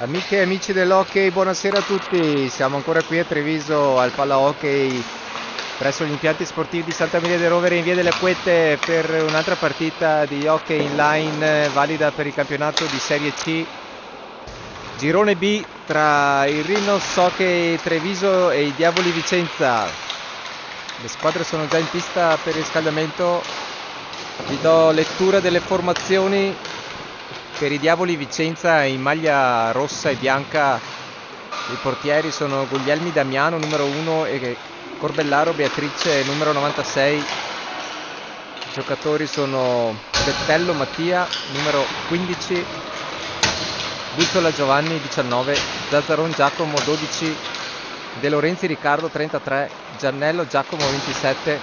Amiche e amici dell'hockey, buonasera a tutti. Siamo ancora qui a Treviso al Palla Hockey presso gli impianti sportivi di Santa Maria del Rovere in Via delle Acquette per un'altra partita di hockey inline valida per il campionato di Serie C Girone B tra il Rhinos Hockey Treviso e i Diavoli Vicenza. Le squadre sono già in pista per il riscaldamento. Vi do lettura delle formazioni. Per i Diavoli Vicenza in maglia rossa e bianca i portieri sono Guglielmi Damiano numero 1 e Corbellaro Beatrice numero 96. I giocatori sono Bettello Mattia numero 15, Buzzola Giovanni 19, Zazzaron Giacomo 12, De Lorenzi Riccardo 33, Giannello Giacomo 27,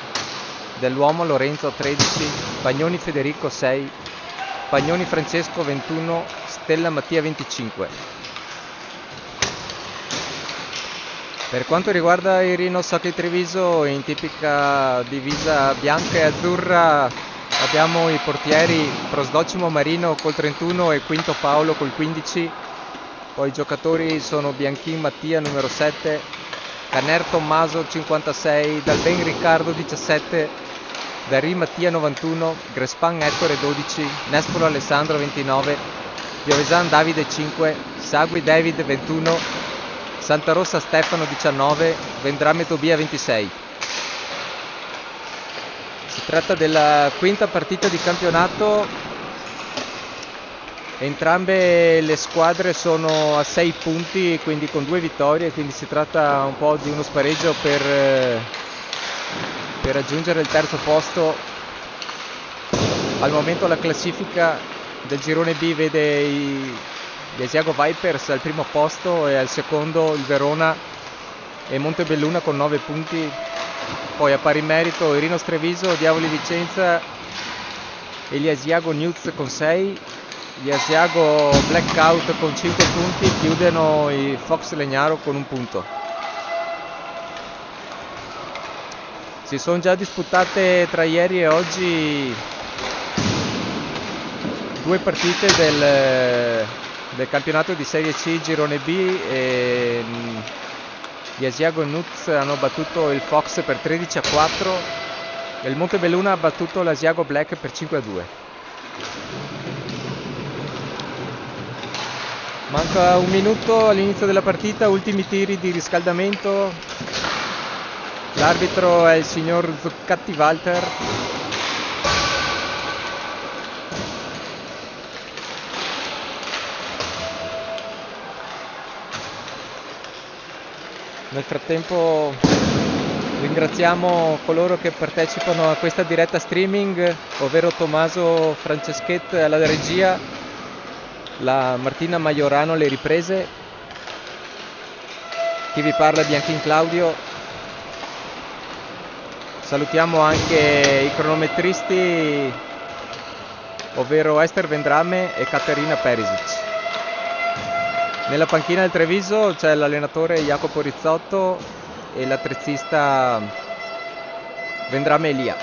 Dell'Uomo Lorenzo 13, Pagnoni Federico 6, Pagnoni Francesco 21, Stella Mattia 25. Per quanto riguarda il Rhinos Hockey Treviso, in tipica divisa bianca e azzurra abbiamo i portieri Prosdocimo Marino col 31 e Quinto Paolo col 15. Poi i giocatori sono Bianchin Mattia numero 7, Caner Tommaso 56, Dalben Riccardo 17, Darì Mattia 91, Grespan Ettore 12, Nespolo Alessandro 29, Piovesan Davide 5, Sagui David 21, Santarossa Stefano 19, Vendrame Tobia 26. Si tratta della quinta partita di campionato. Entrambe le squadre sono a 6 punti, quindi con 2 vittorie, quindi si tratta un po' di uno spareggio per raggiungere il terzo posto. Al momento la classifica del girone B vede gli Asiago Vipers al primo posto e al secondo il Verona e Montebelluna con 9 punti. Poi a pari merito il Rhinos Treviso, Diavoli Vicenza e gli Asiago Newts con 6. Gli Asiago Blackout con 5 punti chiudono i Fox Legnaro con 1 punto. Si sono già disputate tra ieri e oggi 2 partite del campionato di Serie C Girone B e gli Asiago Nuts hanno battuto il Fox per 13-4 e il Montebelluna ha battuto l'Asiago Black per 5-2. Manca un minuto all'inizio della partita, ultimi tiri di riscaldamento. L'arbitro è il signor Zuccatti Walter. Nel frattempo ringraziamo coloro che partecipano a questa diretta streaming, ovvero Tommaso Franceschet alla regia, la Martina Maiorano alle riprese, chi vi parla Bianchin Claudio. Salutiamo anche i cronometristi, ovvero Esther Vendrame e Caterina Perisic. Nella panchina del Treviso c'è l'allenatore Jacopo Rizzotto e l'attrezzista Vendrame Elia.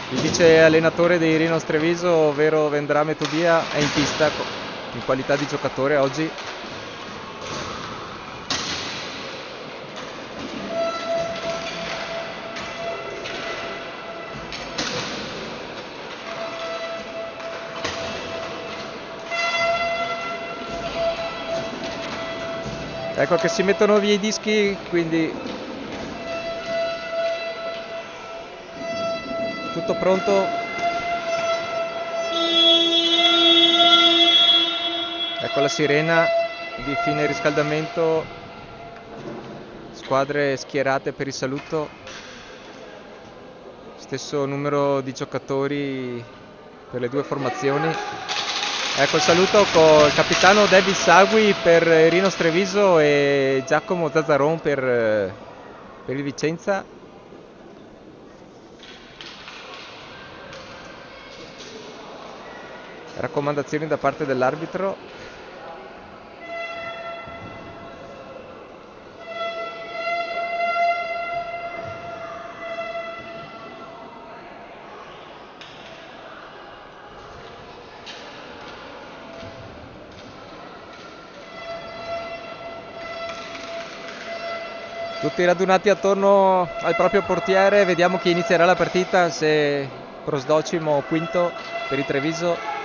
Il vice allenatore dei Rhinos Treviso, ovvero Vendrame Tobia, è in pista in qualità di giocatore oggi. Ecco che si mettono via i dischi, quindi tutto pronto. Ecco la sirena di fine riscaldamento, squadre schierate per il saluto, stesso numero di giocatori per le 2 formazioni. Ecco il saluto con il capitano David Sagui per Rhinos Treviso e Giacomo Zazzaron per il Vicenza. Raccomandazioni da parte dell'arbitro. Tutti radunati attorno al proprio portiere, vediamo chi inizierà la partita, se Prosdocim o Quinto per il Treviso.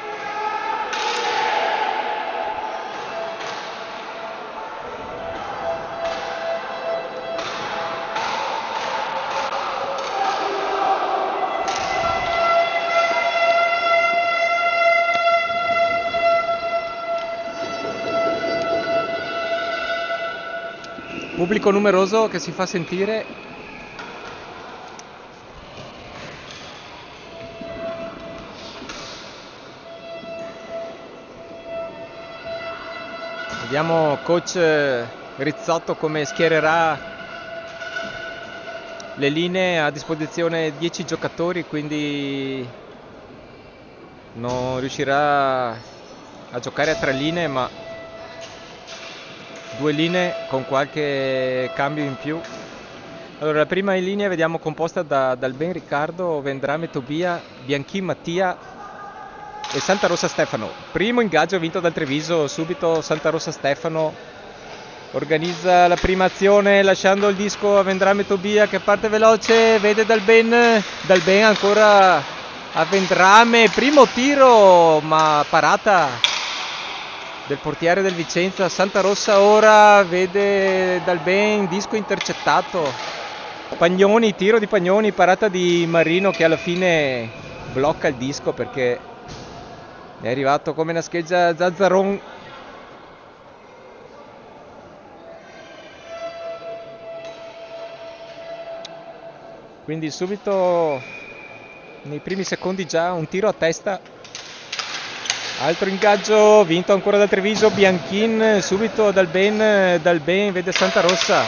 Pubblico numeroso che si fa sentire. Vediamo coach Rizzotto come schiererà le linee. A disposizione 10 giocatori, quindi non riuscirà a giocare a 3 linee, ma 2 linee con qualche cambio in più. Allora, la prima in linea vediamo composta dal Ben Riccardo, Vendrame Tobia, Bianchin Mattia e Santarossa Stefano. Primo ingaggio vinto dal Treviso, subito Santarossa Stefano organizza la prima azione lasciando il disco a Vendrame Tobia che parte veloce, vede Dal Ben ancora a Vendrame, primo tiro ma parata del portiere del Vicenza. Santarossa ora vede Dal Ben, disco intercettato. Pagnoni, tiro di Pagnoni, parata di Marino che alla fine blocca il disco perché è arrivato come una scheggia Zazzaron. Quindi subito nei primi secondi già un tiro a testa. Altro ingaggio vinto ancora da Treviso, Bianchin subito Dal Ben vede Santarossa,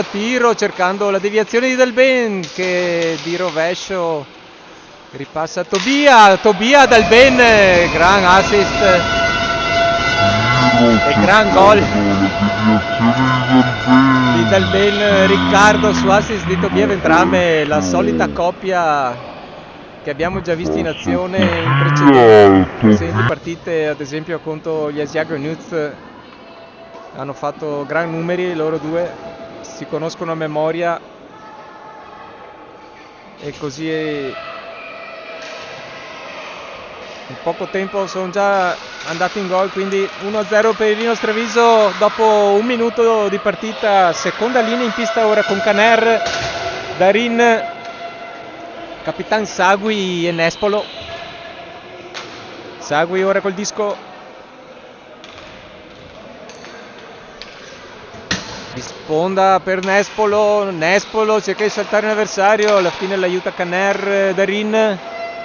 tiro cercando la deviazione di Dal Ben che di rovescio ripassa Tobia Dal Ben, gran assist e gran gol di Dal Ben Riccardo su assist di Tobia Vendrame, la solita coppia che abbiamo già visto in azione in precedenti partite, ad esempio contro gli Asiago Nuz. Hanno fatto gran numeri loro due, si conoscono a memoria e così in poco tempo sono già andati in gol, quindi 1-0 per il Linos Treviso dopo un minuto di partita. Seconda linea in pista ora con Caner, Darin, Capitan Sagui e Nespolo. Sagui ora col disco, di sponda per Nespolo cerca di saltare un avversario, alla fine l'aiuta Caner.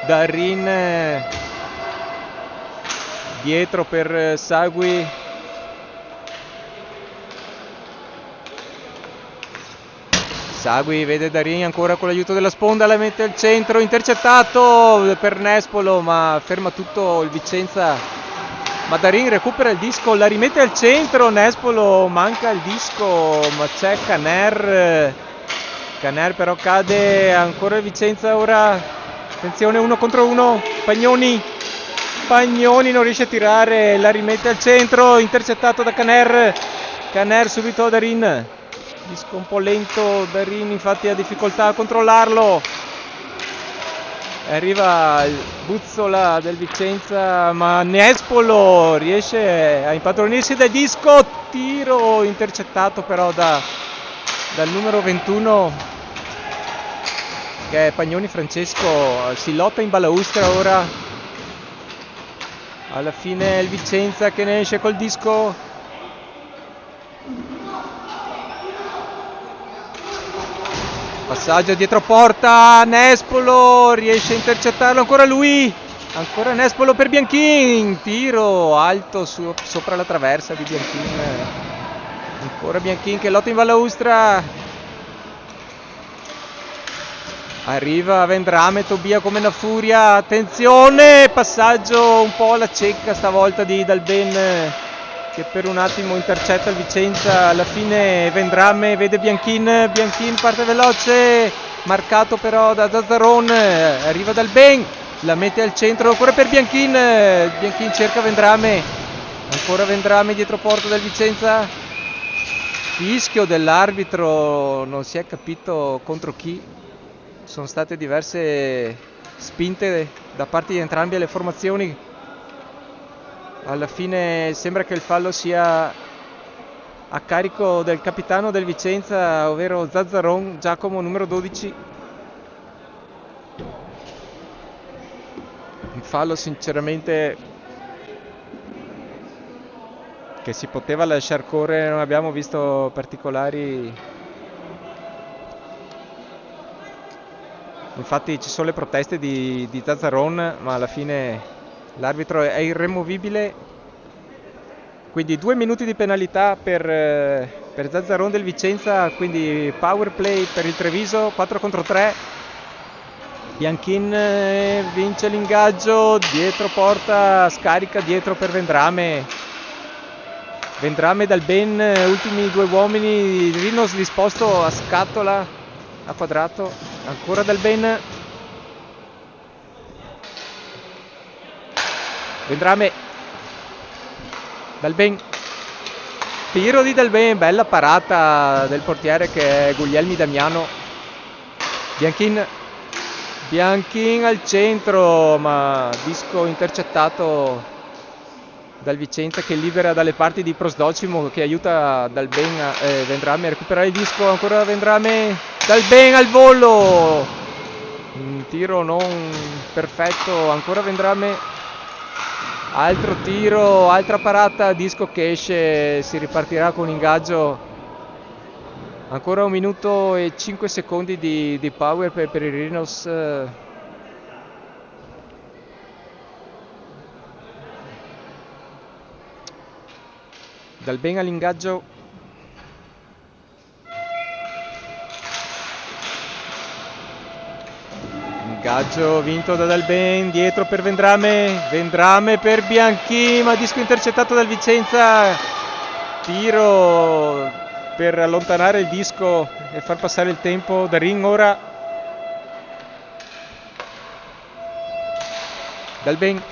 Darin dietro per Sagui, Sagui vede Darin ancora con l'aiuto della sponda, la mette al centro, intercettato per Nespolo ma ferma tutto il Vicenza, ma Darin recupera il disco, la rimette al centro, Nespolo manca il disco ma c'è Caner però cade ancora il Vicenza. Ora attenzione, 1 contro 1, Pagnoni non riesce a tirare, la rimette al centro, intercettato da Caner subito Darin, disco un po' lento, Darin infatti ha difficoltà a controllarlo, arriva il Buzzola del Vicenza ma Nespolo riesce a impadronirsi del disco, tiro intercettato però dal numero 21 che è Pagnoni Francesco. Si lotta in balaustra ora, alla fine il Vicenza che ne esce col disco, passaggio dietro porta, Nespolo riesce a intercettarlo, ancora lui, ancora Nespolo per Bianchin, tiro alto sopra la traversa di Bianchin, ancora Bianchin che lotta in balaustra, arriva Vendrame Tobia come una furia, attenzione, passaggio un po' alla cieca stavolta di Dal Ben che per un attimo intercetta il Vicenza, alla fine Vendrame vede Bianchin parte veloce, marcato però da Zazzaron, arriva Dal Ben, la mette al centro ancora per Bianchin cerca Vendrame, ancora Vendrame dietro porta del Vicenza, Fischio dell'arbitro, non si è capito contro chi. Sono state diverse spinte da parte di entrambe le formazioni. Alla fine sembra che il fallo sia a carico del capitano del Vicenza, ovvero Zazzaron, Giacomo, numero 12. Un fallo sinceramente che si poteva lasciar correre, non abbiamo visto particolari. Infatti ci sono le proteste di Zazzaron, ma alla fine l'arbitro è irremovibile. Quindi 2 minuti di penalità per Zazzaron del Vicenza, quindi power play per il Treviso, 4 contro 3. Bianchin vince l'ingaggio, dietro porta, scarica dietro per Vendrame. Vendrame dal Ben, ultimi 2 uomini, Rinos disposto a scatola, a quadrato, ancora dal Ben. Vendrame, dal Ben, tiro di Dal Ben, bella parata del portiere che è Guglielmi Damiano. Bianchin al centro, ma disco intercettato dal Vicenza che libera dalle parti di Prosdocimo, che aiuta Dal Ben Vendrame a recuperare il disco. Ancora Vendrame, Dal Ben al volo, un tiro non perfetto, ancora Vendrame, altro tiro, altra parata, disco che esce, si ripartirà con ingaggio. Ancora 1 minuto e 5 secondi di power per i Rhinos. Dal Ben all'ingaggio. Ingaggio vinto da Dal Ben, dietro per Vendrame. Vendrame per Bianchin, ma disco intercettato dal Vicenza. Tiro per allontanare il disco e far passare il tempo. Darin ora. Dal Ben.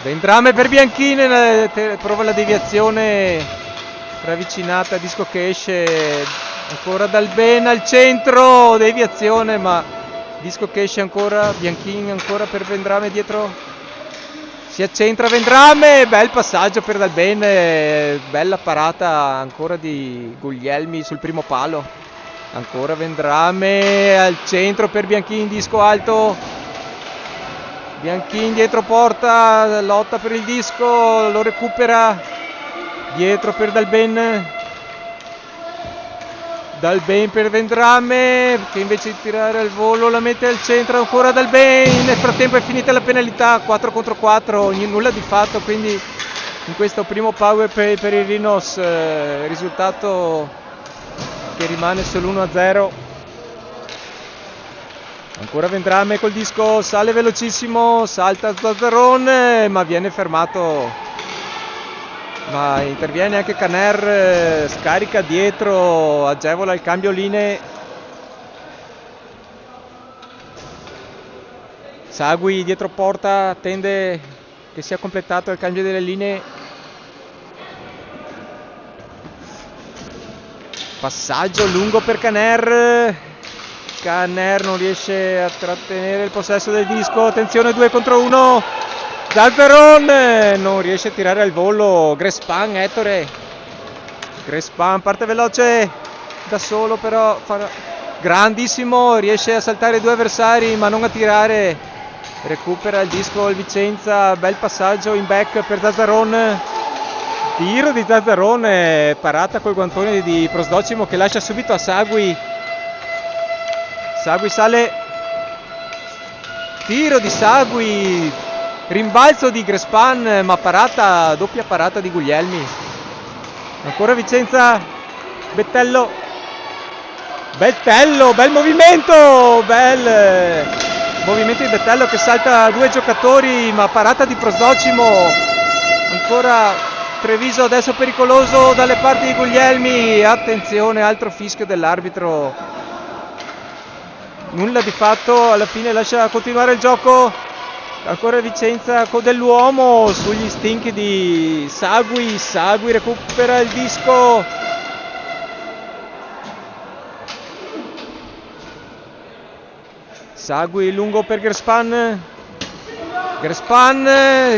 Vendrame per Bianchin, prova la deviazione ravvicinata, disco che esce. Ancora Dal Ben al centro, deviazione, ma disco che esce ancora. Bianchin ancora per Vendrame dietro, si accentra Vendrame, bel passaggio per Dal Ben, bella parata ancora di Guglielmi sul primo palo. Ancora Vendrame al centro per Bianchin, disco alto. Bianchin dietro porta, lotta per il disco, lo recupera, dietro per Dal Ben. Dal Ben per Vendrame, che invece di tirare al volo la mette al centro. Ancora Dal Ben, nel frattempo è finita la penalità, 4 contro 4, nulla di fatto, quindi in questo primo power play per i Rhinos, risultato che rimane sull'1-0. Ancora Vendrame col disco, sale velocissimo, salta Zazzaron, ma viene fermato. Ma interviene anche Caner, scarica dietro, agevola il cambio linee. Sagui dietro porta, attende che sia completato il cambio delle linee. Passaggio lungo per Caner. Caner non riesce a trattenere il possesso del disco, attenzione 2 contro 1. Zazzaron non riesce a tirare al volo. Grespan, Ettore. Grespan parte veloce da solo, però grandissimo, riesce a saltare 2 avversari ma non a tirare. Recupera il disco il Vicenza, bel passaggio in back per Zazzaron. Tiro di Zazzaron, parata col guantone di Prosdocimo che lascia subito a Sagui. Sagui sale, tiro di Sagui, rimbalzo di Grespan, ma parata, doppia parata di Guglielmi. Ancora Vicenza, Bettello, bel movimento, bel movimento di Bettello che salta 2 giocatori, ma parata di Prosdocimo. Ancora Treviso adesso pericoloso dalle parti di Guglielmi, attenzione, altro fischio dell'arbitro. Nulla di fatto, alla fine lascia continuare il gioco. Ancora Vicenza con dell'uomo sugli stinchi di Sagui. Sagui recupera il disco. Sagui lungo per Gerspan. Gerspan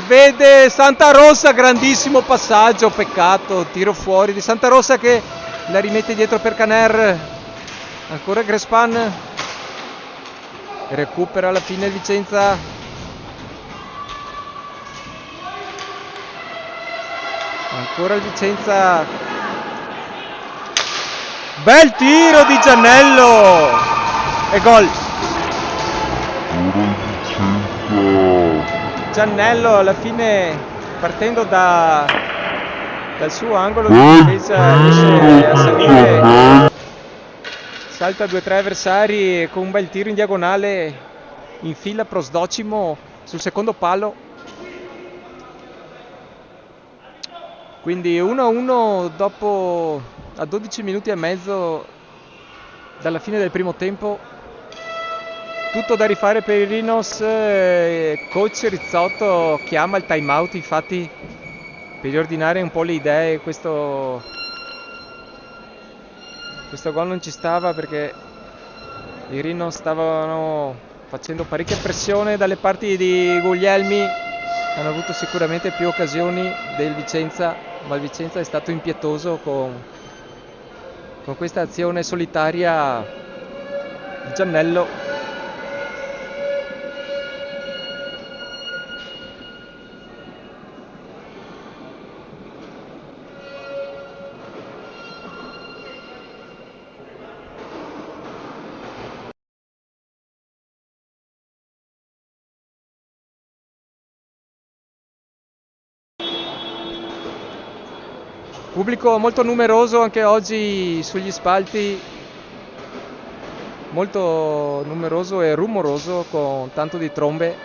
vede Santarossa, grandissimo passaggio, peccato, tiro fuori di Santarossa che la rimette dietro per Caner. Ancora Gerspan, recupera alla fine il Vicenza. Ancora il Vicenza, bel tiro di Giannello e gol. Giannello alla fine, partendo dal suo angolo di difesa, riesce a salire, salta 2-3 avversari e con un bel tiro in diagonale infila Prosdocimo sul secondo palo. Quindi 1-1 dopo, a 12 minuti e mezzo dalla fine del primo tempo. Tutto da rifare per i Rhinos. Coach Rizzotto chiama il time out, infatti, per riordinare un po' le idee. Questo gol non ci stava perché i Rhinos stavano facendo parecchia pressione dalle parti di Guglielmi. Hanno avuto sicuramente più occasioni del Vicenza, ma il Vicenza è stato impietoso con questa azione solitaria di Giannello. Pubblico molto numeroso anche oggi sugli spalti, molto numeroso e rumoroso con tanto di trombe.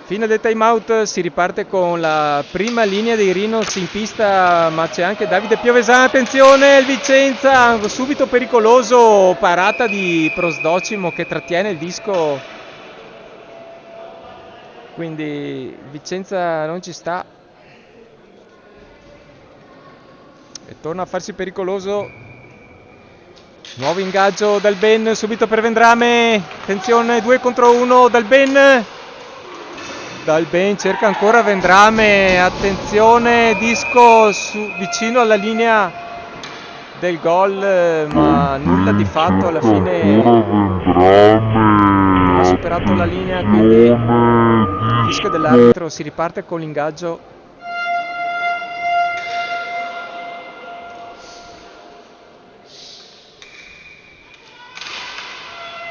Fine del time out, si riparte con la prima linea dei Rhinos in pista, ma c'è anche Davide Piovesan. Attenzione, il Vicenza subito pericoloso, parata di Prosdocimo che trattiene il disco. Quindi Vicenza non ci sta e torna a farsi pericoloso. Nuovo ingaggio dal Ben subito per Vendrame. Attenzione, 2 contro 1 dal Ben. Dal Ben cerca ancora Vendrame. Attenzione, disco vicino alla linea del gol, ma nulla di fatto alla fine. Ha superato la linea, quindi il fischio dell'arbitro. Si riparte con l'ingaggio.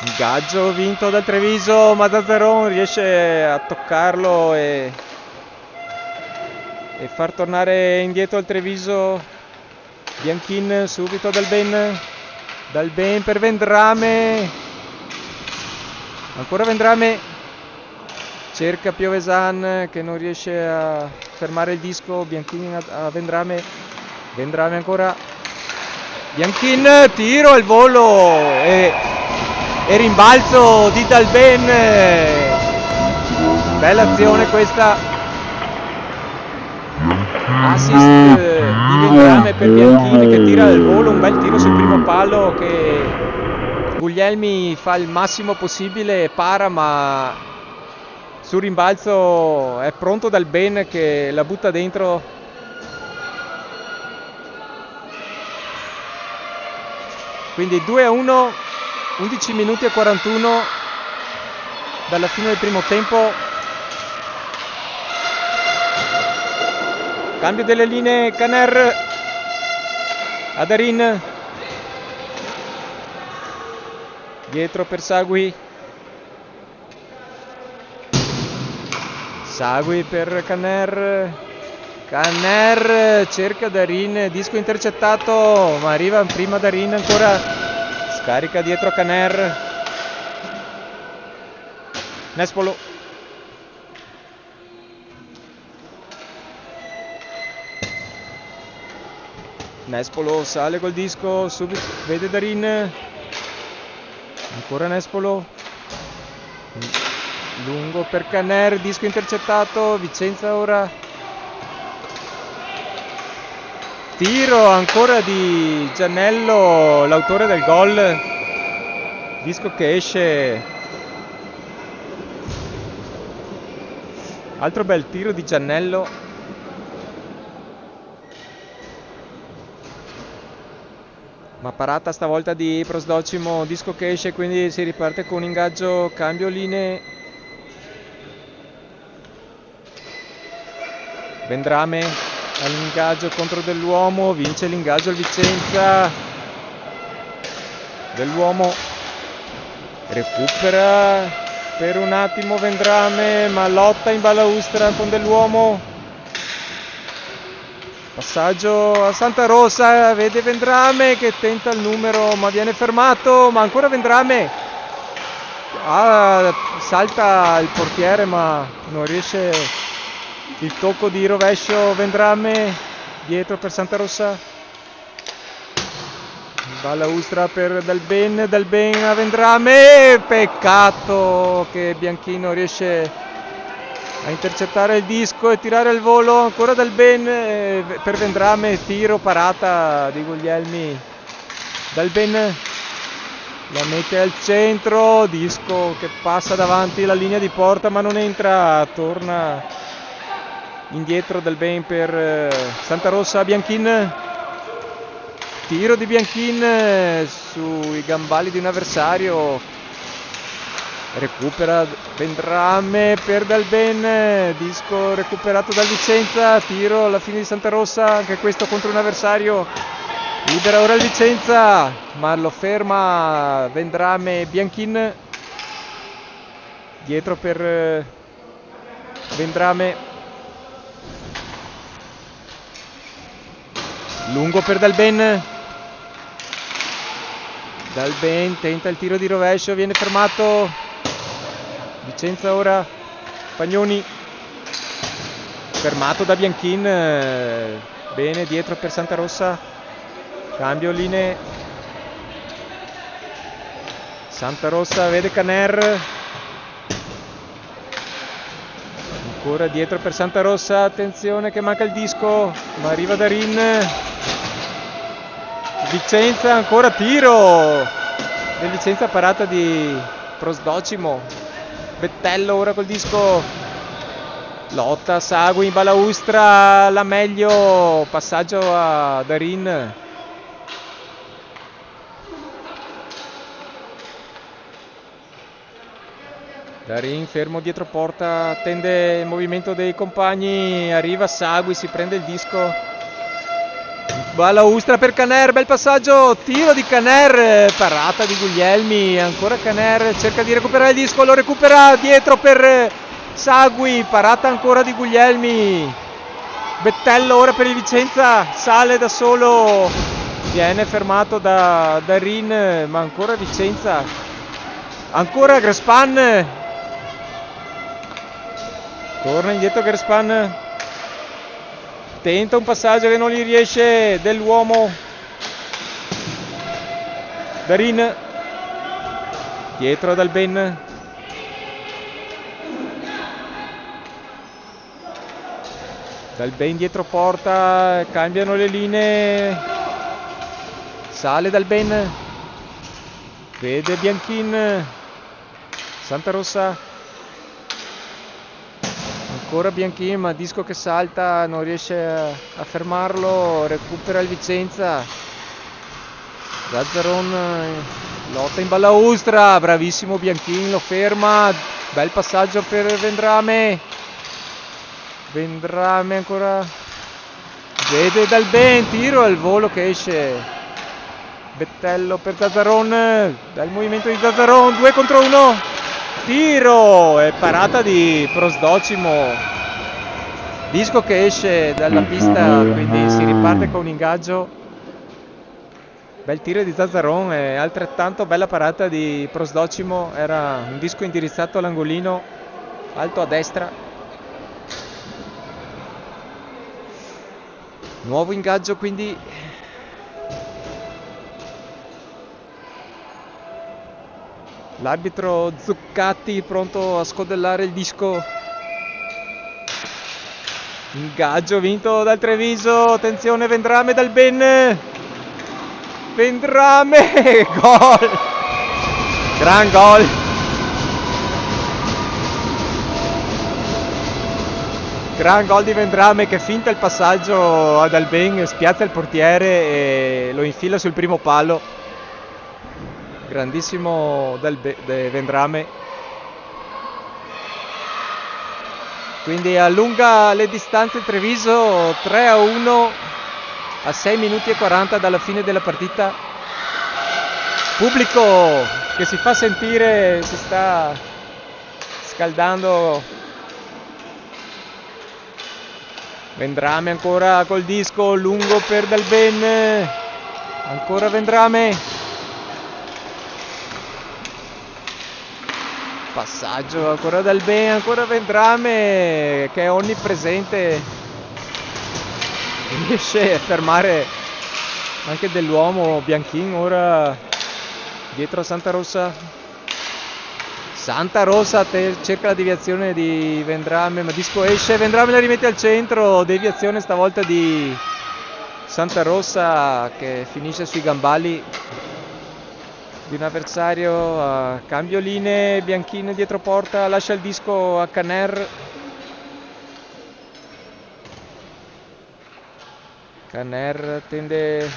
Ingaggio vinto dal Treviso, ma Zazzaron riesce a toccarlo e far tornare indietro il Treviso. Bianchin subito dal Ben per Vendrame. Ancora Vendrame, cerca Piovesan che non riesce a fermare il disco. Bianchin a Vendrame. Vendrame ancora. Bianchin, tiro al volo e rimbalzo di Dalben. Bella azione questa. Assist di Vendrame per Bianchin che tira al volo un bel tiro sul primo palo che Guglielmi fa il massimo possibile, para, ma sul rimbalzo è pronto Dalben che la butta dentro. Quindi 2-1, 11 minuti e 41 dalla fine del primo tempo. Cambio delle linee, Caner, Adarin, dietro per Sagui. Sagui per Caner. Caner cerca Darin, disco intercettato, ma arriva prima Darin ancora. Scarica dietro Caner. Nespolo. Nespolo sale col disco, subito vede Darin. Ancora Nespolo, lungo per Canner, disco intercettato, Vicenza ora, tiro ancora di Giannello, l'autore del gol, disco che esce, altro bel tiro di Giannello. Ma parata stavolta di Prosdocimo, disco che esce, quindi si riparte con ingaggio, cambio linee. Vendrame all'ingaggio contro Dell'Uomo, vince l'ingaggio il Vicenza. Dell'Uomo recupera per un attimo Vendrame, ma lotta in balaustra con Dell'Uomo. Passaggio a Santa Rosa, vede Vendrame che tenta il numero ma viene fermato, ma ancora Vendrame, salta il portiere ma non riesce, il tocco di rovescio Vendrame, dietro per Santa Rosa, balaustra per Dalben a Vendrame, peccato che Bianchino riesce a intercettare il disco e tirare il volo, ancora Dalben per Vendrame, tiro, parata di Guglielmi, Dalben la mette al centro, disco che passa davanti la linea di porta ma non entra, torna indietro Dalben per Santa Rosa, Bianchin, tiro di Bianchin sui gambali di un avversario, recupera Vendrame per Dalben, disco recuperato dal Vicenza, tiro alla fine di Santa Rosa, anche questo contro un avversario, libera ora il Vicenza ma lo ferma Vendrame, Bianchin dietro per Vendrame, lungo per Dalben, Dalben tenta il tiro di rovescio, viene fermato, Vicenza ora, Pagnoni, fermato da Bianchin, bene dietro per Santa Rosa, cambio linee, Santa Rosa vede Canner, ancora dietro per Santa Rosa, attenzione che manca il disco, ma arriva Darin, Vicenza ancora tiro del Vicenza, parata di Prosdocimo, Bettello ora col disco, lotta Sagui in balaustra, la meglio, passaggio a Darin, Darin fermo dietro porta, attende il movimento dei compagni, arriva Sagui, si prende il disco, balaustra per Canner, bel passaggio, tiro di Canner, parata di Guglielmi, ancora Canner cerca di recuperare il disco, lo recupera dietro per Sagui, parata ancora di Guglielmi, Bettello ora per il Vicenza, sale da solo, viene fermato da Darin, ma ancora Vicenza, ancora Grespan, torna indietro Grespan, tenta un passaggio che non gli riesce, Dell'Uomo, Darin dietro ad Dalben, Dalben dietro porta, cambiano le linee, sale Dalben, vede Bianchin, Santa Rosa, ancora Bianchin ma disco che salta, non riesce a fermarlo, recupera il Vicenza, Zazzaron lotta in balaustra, bravissimo Bianchin, lo ferma, bel passaggio per Vendrame, Vendrame ancora, vede Dalben, tiro al volo che esce, Bettello per Zazzaron, dal movimento di Zazzaron, 2 contro 1, tiro e parata di Prosdocimo, disco che esce dalla pista, quindi si riparte con un ingaggio, bel tiro di Zazzaron e altrettanto bella parata di Prosdocimo, era un disco indirizzato all'angolino alto a destra, nuovo ingaggio quindi. L'arbitro Zuccatti pronto a scodellare il disco. Ingaggio vinto dal Treviso. Attenzione, Vendrame dal Ben. Vendrame, gol! Gran gol! Gran gol di Vendrame che finta il passaggio ad Alben, spiazza il portiere e lo infila sul primo palo. Grandissimo Vendrame. Quindi allunga le distanze il Treviso, 3-1 a 6 minuti e 40 dalla fine della partita. Pubblico che si fa sentire, si sta scaldando. Vendrame ancora col disco, lungo per Dalben, ancora Vendrame, passaggio ancora Dalben, ancora Vendrame che è onnipresente, riesce a fermare anche dell'uomo. Bianchin ora dietro a Santarossa. Santarossa cerca la deviazione di Vendrame, ma disco esce, Vendrame la rimette al centro, deviazione stavolta di Santarossa che finisce sui gambali di un avversario. Cambio linee, Bianchin dietro porta, lascia il disco a Caner. Caner tende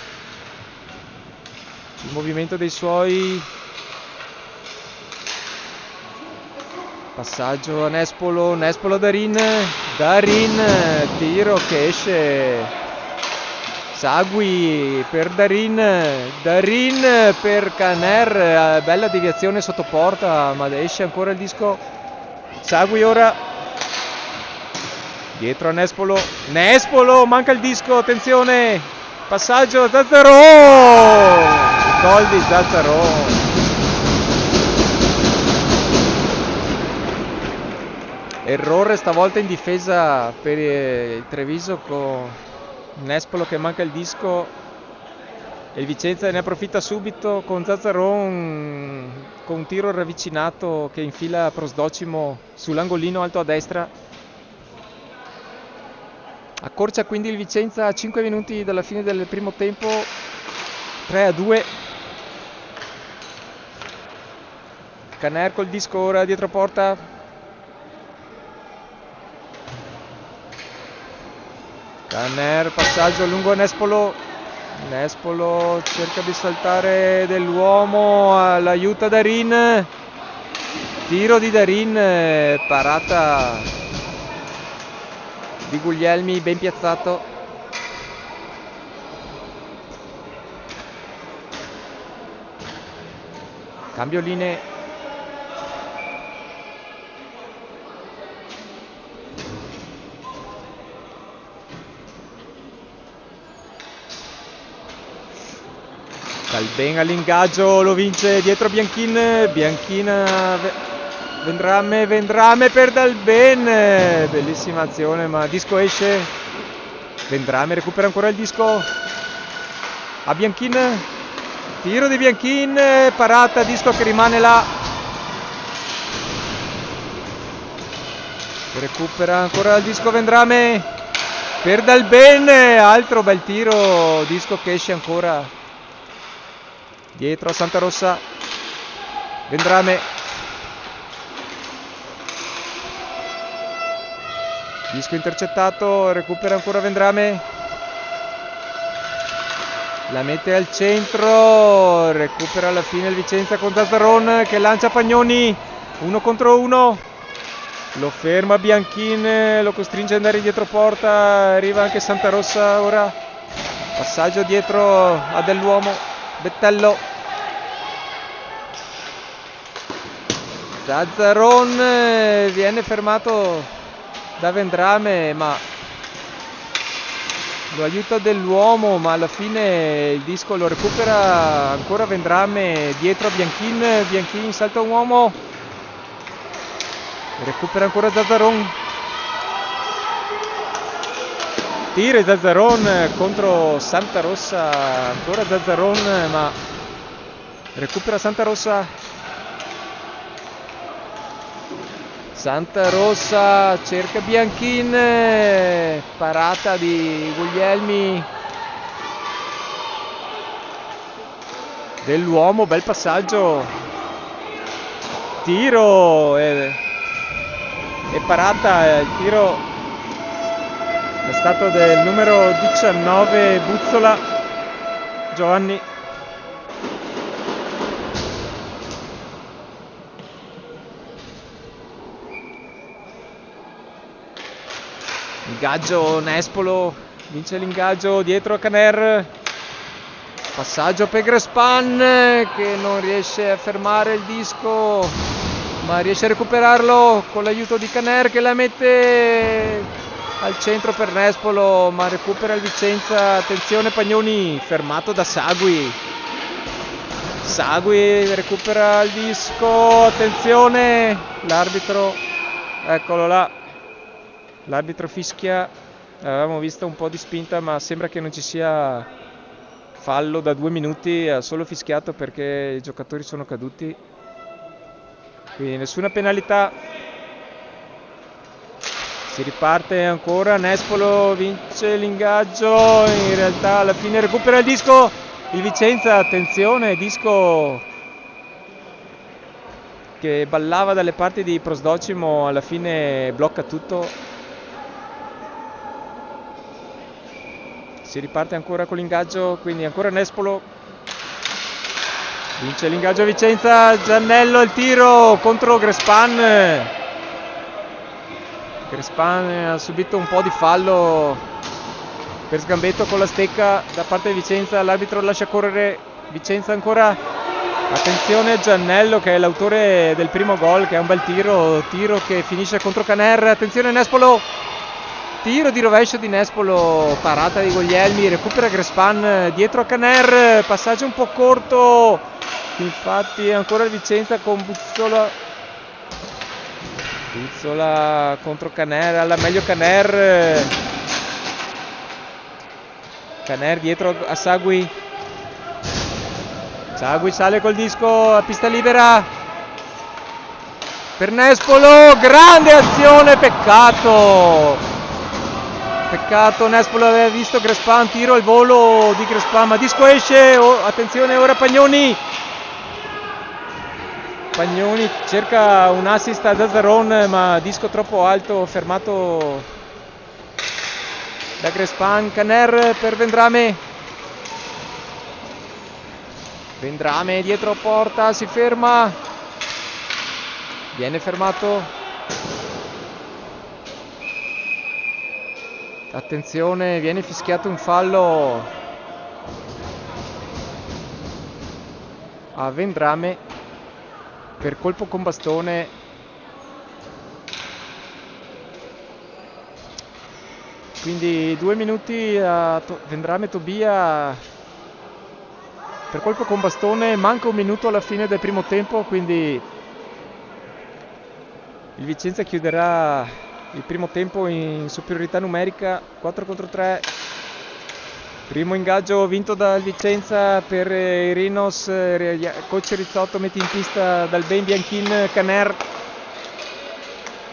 il movimento dei suoi. Passaggio a Nespolo, Nespolo Darin, tiro che esce, Sagui per Darin per Caner, bella deviazione sotto porta ma esce ancora il disco. Sagui ora, dietro a Nespolo, manca il disco, attenzione, passaggio, Zazzaro, gol di Zazzaro. Errore stavolta in difesa per il Treviso con Nespolo che manca il disco e il Vicenza ne approfitta subito con Zazzaron con un tiro ravvicinato che infila Prosdocimo sull'angolino alto a destra. Accorcia quindi il Vicenza a 5 minuti dalla fine del primo tempo, 3-2. Caner col disco ora dietro porta. Caner, passaggio lungo a Nespolo. Nespolo cerca di saltare dell'uomo, l'aiuta Darin. Tiro di Darin, parata di Guglielmi, ben piazzato. Cambio linee. Dalben all'ingaggio, lo vince dietro Bianchin, Vendrame per Dalben, bellissima azione ma disco esce, Vendrame recupera ancora il disco a Bianchin, tiro di Bianchin, parata, disco che rimane là, recupera ancora il disco Vendrame per Dalben, altro bel tiro, disco che esce ancora. Dietro a Santarossa, Vendrame, disco intercettato, recupera ancora Vendrame, la mette al centro, recupera alla fine il Vicenza con Zazzaron che lancia Pagnoni, 1 contro 1, lo ferma Bianchin, lo costringe ad andare dietro porta, arriva anche Santarossa ora, passaggio dietro a dell'uomo. Bettello, Zazzaron viene fermato da Vendrame ma lo aiuta dell'uomo, ma alla fine il disco lo recupera ancora Vendrame dietro a Bianchin, salta un uomo, recupera ancora Zazzaron, tira Zazzaron contro Santarossa, ancora Zazzaron ma recupera Santarossa, Santarossa cerca Bianchin, parata di Guglielmi dell'uomo, bel passaggio, tiro e parata. Il tiro è stato del numero 19 Buzzola Giovanni. Ingaggio Nespolo, vince l'ingaggio dietro a Caner, passaggio per Grespan che non riesce a fermare il disco ma riesce a recuperarlo con l'aiuto di Caner che la mette al centro per Nespolo, ma recupera il Vicenza. Attenzione Pagnoni, fermato da Sagui recupera il disco, attenzione l'arbitro, eccolo là, l'arbitro fischia. Avevamo visto un po' di spinta ma sembra che non ci sia fallo da 2 minuti, ha solo fischiato perché i giocatori sono caduti, quindi nessuna penalità. Si riparte ancora, Nespolo vince l'ingaggio, in realtà alla fine recupera il disco il Vicenza. Attenzione, disco che ballava dalle parti di Prosdocimo, alla fine blocca tutto. Si riparte ancora con l'ingaggio, quindi ancora Nespolo vince l'ingaggio Vicenza. Giannello il tiro contro Grespan. Grespan ha subito un po' di fallo per sgambetto con la stecca da parte di Vicenza, l'arbitro lascia correre Vicenza ancora. Attenzione a Giannello che è l'autore del primo gol, che è un bel tiro che finisce contro Caner. Attenzione Nespolo, tiro di rovescio di Nespolo, parata di Guglielmi, recupera Grespan dietro a Caner, passaggio un po' corto, infatti ancora il Vicenza con Buzzola contro Caner, alla meglio Caner dietro a Sagui sale col disco a pista libera per Nespolo, grande azione, peccato, Nespolo aveva visto Grespan, tiro al volo di Grespan ma disco esce. Attenzione ora Pagnoni cerca un assist a Zazzaron ma disco troppo alto, fermato da Grespan. Caner per Vendrame dietro porta, si ferma, viene fermato. Attenzione, viene fischiato un fallo a Vendrame per colpo con bastone. Quindi 2 minuti a Vendrame Tobia per colpo con bastone, manca 1 minuto alla fine del primo tempo, quindi il Vicenza chiuderà il primo tempo in superiorità numerica 4 contro 3. Primo ingaggio vinto dal Vicenza per i Rhinos, coach Rizzotto mette in pista dal ben Bianchin Caner.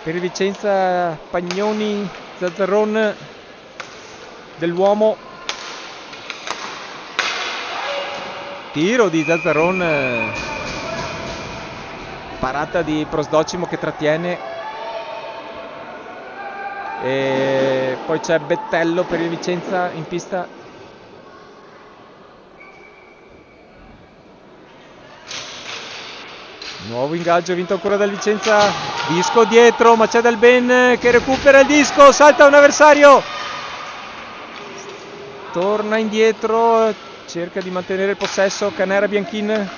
Per il Vicenza Pagnoni, Zazzaron dell'uomo. Tiro di Zazzaron, parata di Prosdocimo che trattiene. E poi c'è Bettello per il Vicenza in pista. Nuovo ingaggio vinto ancora dal Vicenza, disco dietro ma c'è Del Ben che recupera il disco, salta un avversario, torna indietro, cerca di mantenere il possesso. Canera Bianchin,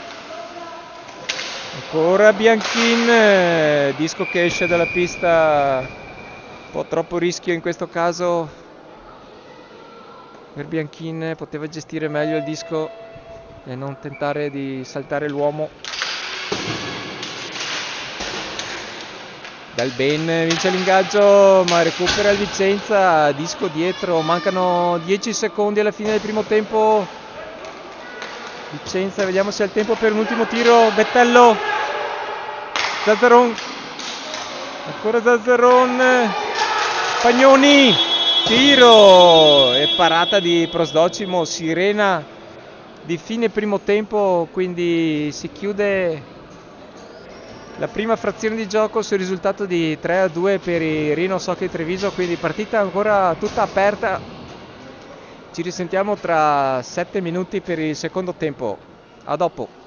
ancora Bianchin, disco che esce dalla pista, un po' troppo rischio in questo caso per Bianchin, poteva gestire meglio il disco e non tentare di saltare l'uomo. Dal Ben vince l'ingaggio ma recupera il Vicenza, disco dietro, mancano 10 secondi alla fine del primo tempo. Vicenza, vediamo se ha il tempo per un ultimo tiro. Bettello, Zazzaron, Ancora Zazzaron, Pagnoni, tiro e parata di Prosdocimo, sirena di fine primo tempo, quindi si chiude la prima frazione di gioco sul risultato di 3-2 per i Rhinos Hockey Treviso, quindi partita ancora tutta aperta. Ci risentiamo tra 7 minuti per il secondo tempo. A dopo.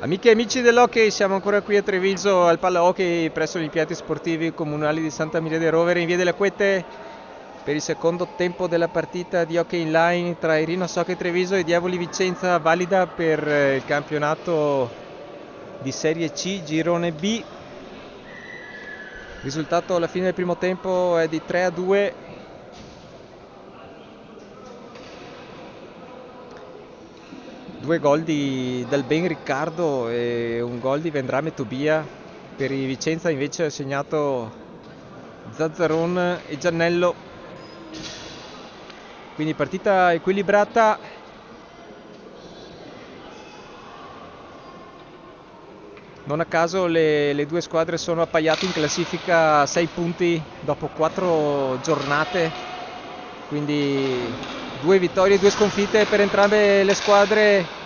Amiche e amici dell'hockey, siamo ancora qui a Treviso al Palla Hockey presso gli impianti sportivi comunali di Santa Maria dei Rovere in via delle Acquette per il secondo tempo della partita di hockey inline tra i Rhinos Hockey Treviso e i Diavoli Vicenza, valida per il campionato di Serie C Girone B. Il risultato alla fine del primo tempo è di 3-2. Due gol di Dalben Riccardo e un gol di Vendrame Tobia. Per i Vicenza invece ha segnato Zazzaron e Giannello. Quindi partita equilibrata. Non a caso le due squadre sono appaiate in classifica a 6 punti dopo 4 giornate. Quindi 2 vittorie e 2 sconfitte per entrambe le squadre.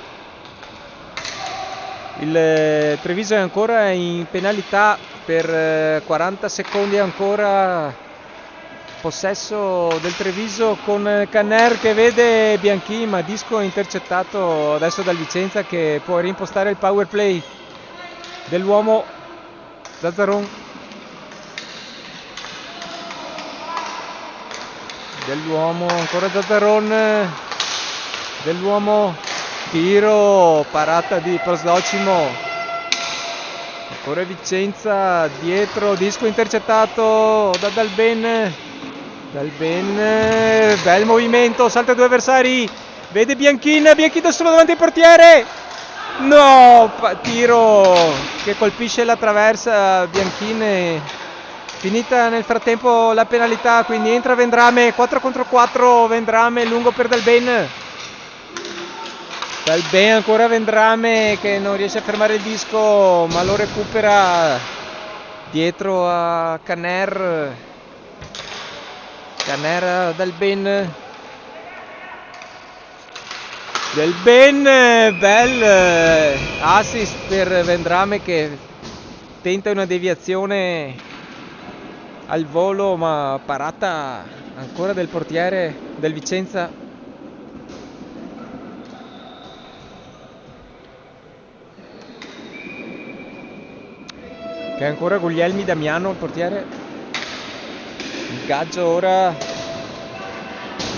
Il Treviso è ancora in penalità per 40 secondi ancora, possesso del Treviso con Canner che vede Bianchin, ma disco intercettato adesso dal Vicenza che può reimpostare il power play dell'uomo Zazzaron. Dell'uomo, ancora Zazzaron, dell'uomo, tiro, parata di Prosdocimo, ancora Vicenza, dietro, disco intercettato da Dalben, bel movimento, salta due avversari, vede Bianchin da solo davanti al portiere, no, tiro che colpisce la traversa, Bianchin. Finita nel frattempo la penalità, quindi entra Vendrame, 4 contro 4, Vendrame lungo per Dalben. Dalben, ancora Vendrame che non riesce a fermare il disco, ma lo recupera dietro a Canner. Canner a Dalben. Bel assist per Vendrame che tenta una deviazione al volo, ma parata ancora del portiere del Vicenza. Che è ancora Guglielmi Damiano il portiere. Ingaggio ora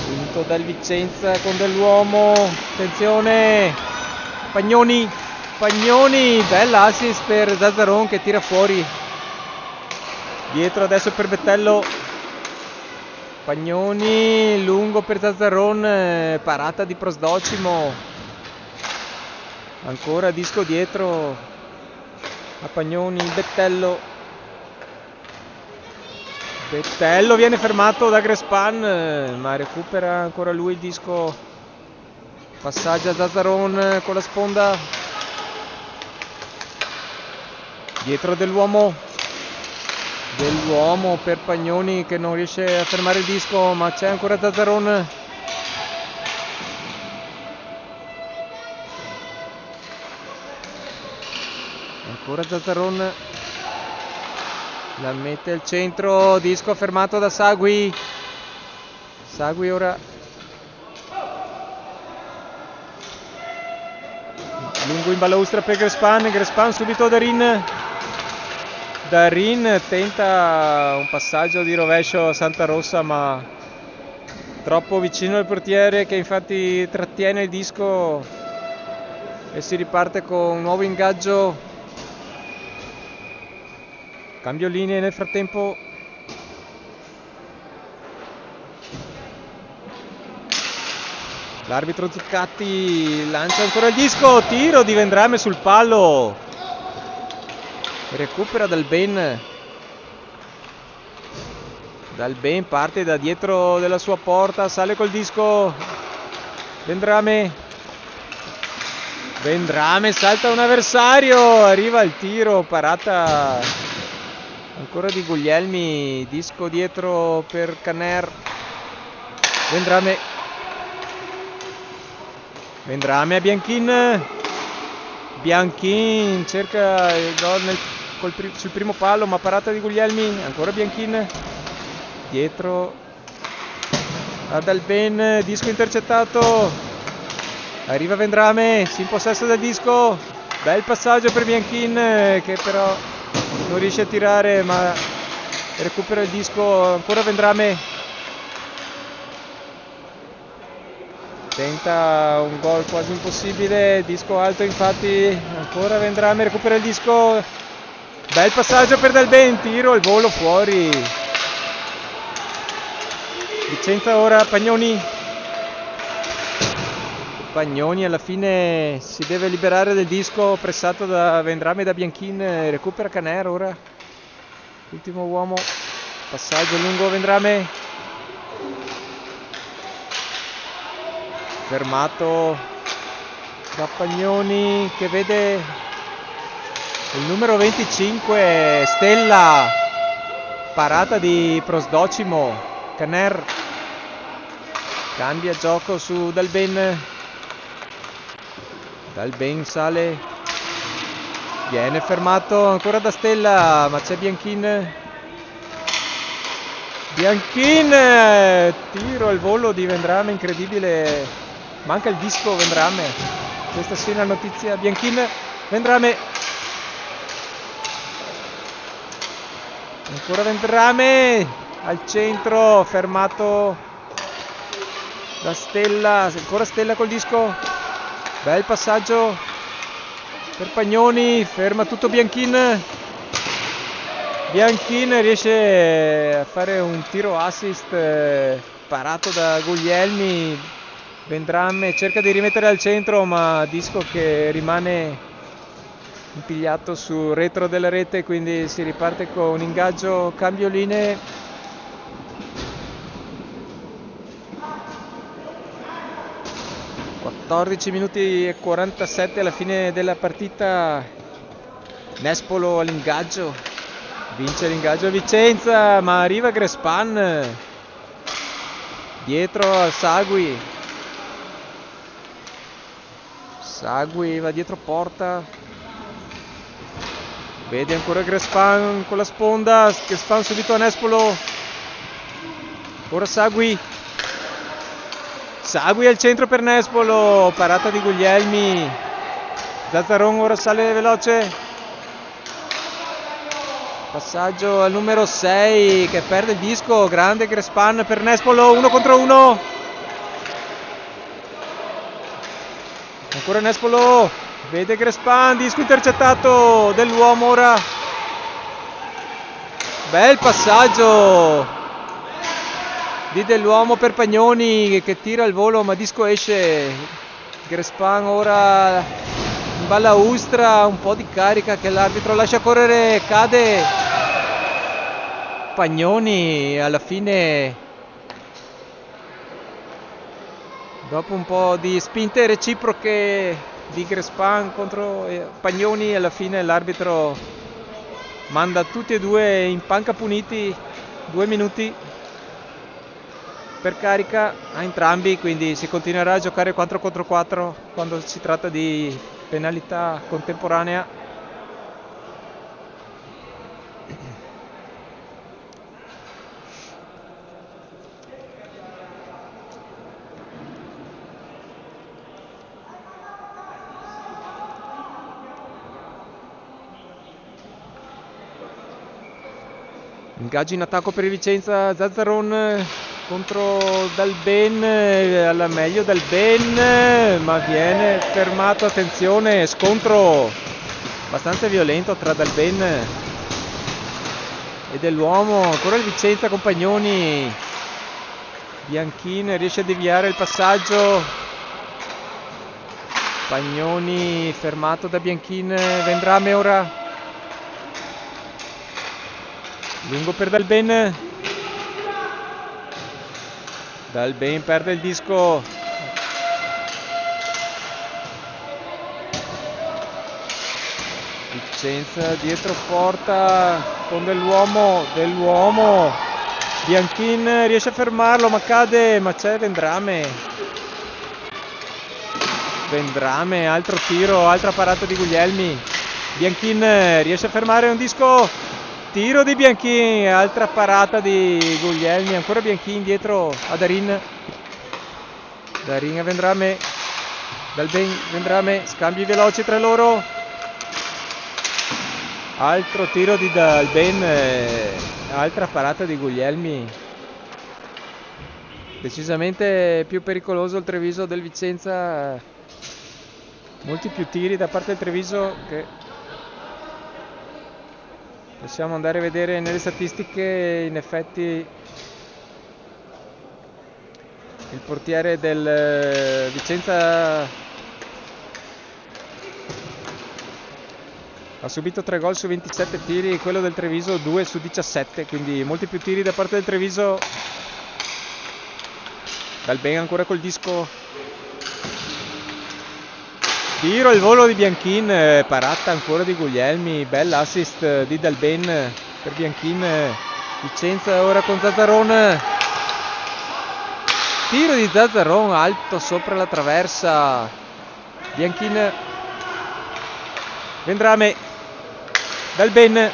vinto dal Vicenza con dell'uomo, attenzione, Pagnoni, bella assist per Zazzaron che tira fuori. Dietro adesso per Bettello, Pagnoni, lungo per Zazzaron, parata di Prosdocimo, ancora disco dietro a Pagnoni, Bettello viene fermato da Grespan, ma recupera ancora lui il disco, passaggio a Zazzaron con la sponda, dietro dell'uomo per Pagnoni che non riesce a fermare il disco, ma c'è ancora Zazzaron. Ancora Zazzaron, la mette al centro, disco fermato da Sagui ora, lungo in balaustra per Grespan subito Darin tenta un passaggio di rovescio a Santarossa, ma troppo vicino al portiere che infatti trattiene il disco e si riparte con un nuovo ingaggio. Cambio linee nel frattempo. L'arbitro Zuccatti lancia ancora il disco, tiro di Vendrame sul palo. Recupera Dalben, parte da dietro della sua porta, sale col disco, Vendrame, salta un avversario, arriva il tiro, parata ancora di Guglielmi, disco dietro per Canner, Vendrame a Bianchin, cerca il gol sul primo palo, ma parata di Guglielmi, ancora Bianchin, dietro a Dalben, disco intercettato, arriva Vendrame, si impossessa del disco, Bel passaggio per Bianchin che però non riesce a tirare, ma recupera il disco. Ancora Vendrame, tenta un gol quasi impossibile, disco alto infatti. Ancora Vendrame, recupera il disco. Bel passaggio per Dalben, tiro al volo fuori. Vicenza ora, Pagnoni alla fine si deve liberare del disco, pressato da Vendrame e da Bianchin. Recupera Caner ora, ultimo uomo, passaggio lungo Vendrame, fermato da Pagnoni che vede il numero 25 Stella, parata di Prosdocimo. Caner cambia gioco su Dalben sale, viene fermato ancora da Stella, ma c'è Bianchin, tiro al volo di Vendrame, incredibile, manca il disco Vendrame, questa sì è una notizia. Bianchin, Vendrame, ancora Vendrame al centro, fermato da Stella, ancora Stella col disco. Bel passaggio per Pagnoni, ferma tutto Bianchin riesce a fare un tiro assist parato da Guglielmi. Vendrame cerca di rimettere al centro, ma disco che rimane impigliato sul retro della rete, quindi si riparte con un ingaggio, cambio linee. 14 minuti e 47 alla fine della partita. Nespolo all'ingaggio, vince l'ingaggio a Vicenza, ma arriva Grespan dietro al Sagui va dietro porta, vede ancora Grespan con la sponda, Grespan subito a Nespolo, ora Sagui al centro per Nespolo, parata di Guglielmi, Zazzaron ora sale veloce, passaggio al numero 6 che perde il disco, grande Grespan per Nespolo, 1 contro 1, ancora Nespolo, vede Grespan, disco intercettato dell'uomo ora, bel passaggio di dell'uomo per Pagnoni che tira il volo, ma disco esce. Grespan ora in balaustra, un po' di carica che l'arbitro lascia correre, cade Pagnoni alla fine, dopo un po' di spinte reciproche di Grespan contro Pagnoni, alla fine l'arbitro manda tutti e due in panca puniti, 2 minuti per carica a entrambi, quindi si continuerà a giocare 4 contro 4 quando si tratta di penalità contemporanea. Ingaggio in attacco per il Vicenza, Zazzaron contro Dalben, alla meglio Dalben, ma viene fermato, attenzione, scontro abbastanza violento tra Dalben e dell'uomo, ancora il Vicenza con Pagnoni, Bianchin riesce a deviare il passaggio, Pagnoni fermato da Bianchin, Vendrame ora, lungo per Dalben perde il disco, Vicenza dietro porta con dell'uomo, Bianchin riesce a fermarlo ma cade, ma c'è Vendrame, altro tiro, altra parata di Guglielmi, Bianchin riesce a fermare un disco, tiro di Bianchin, altra parata di Guglielmi, ancora Bianchin dietro a Darin a Vendrame, Dalben, Vendrame, scambi veloci tra loro, Altro tiro di Dalben, altra parata di Guglielmi. Decisamente più pericoloso il Treviso del Vicenza, molti più tiri da parte del Treviso che possiamo andare a vedere nelle statistiche. In effetti il portiere del Vicenza ha subito 3 gol su 27 tiri, quello del Treviso 2 su 17, quindi molti più tiri da parte del Treviso. Dalben ancora col disco, tiro al volo di Bianchin, parata ancora di Guglielmi, bella assist di Dalben per Bianchin. Vicenza ora con Zazzaron, tiro di Zazzaron alto sopra la traversa. Bianchin, Vendrame, Dalben,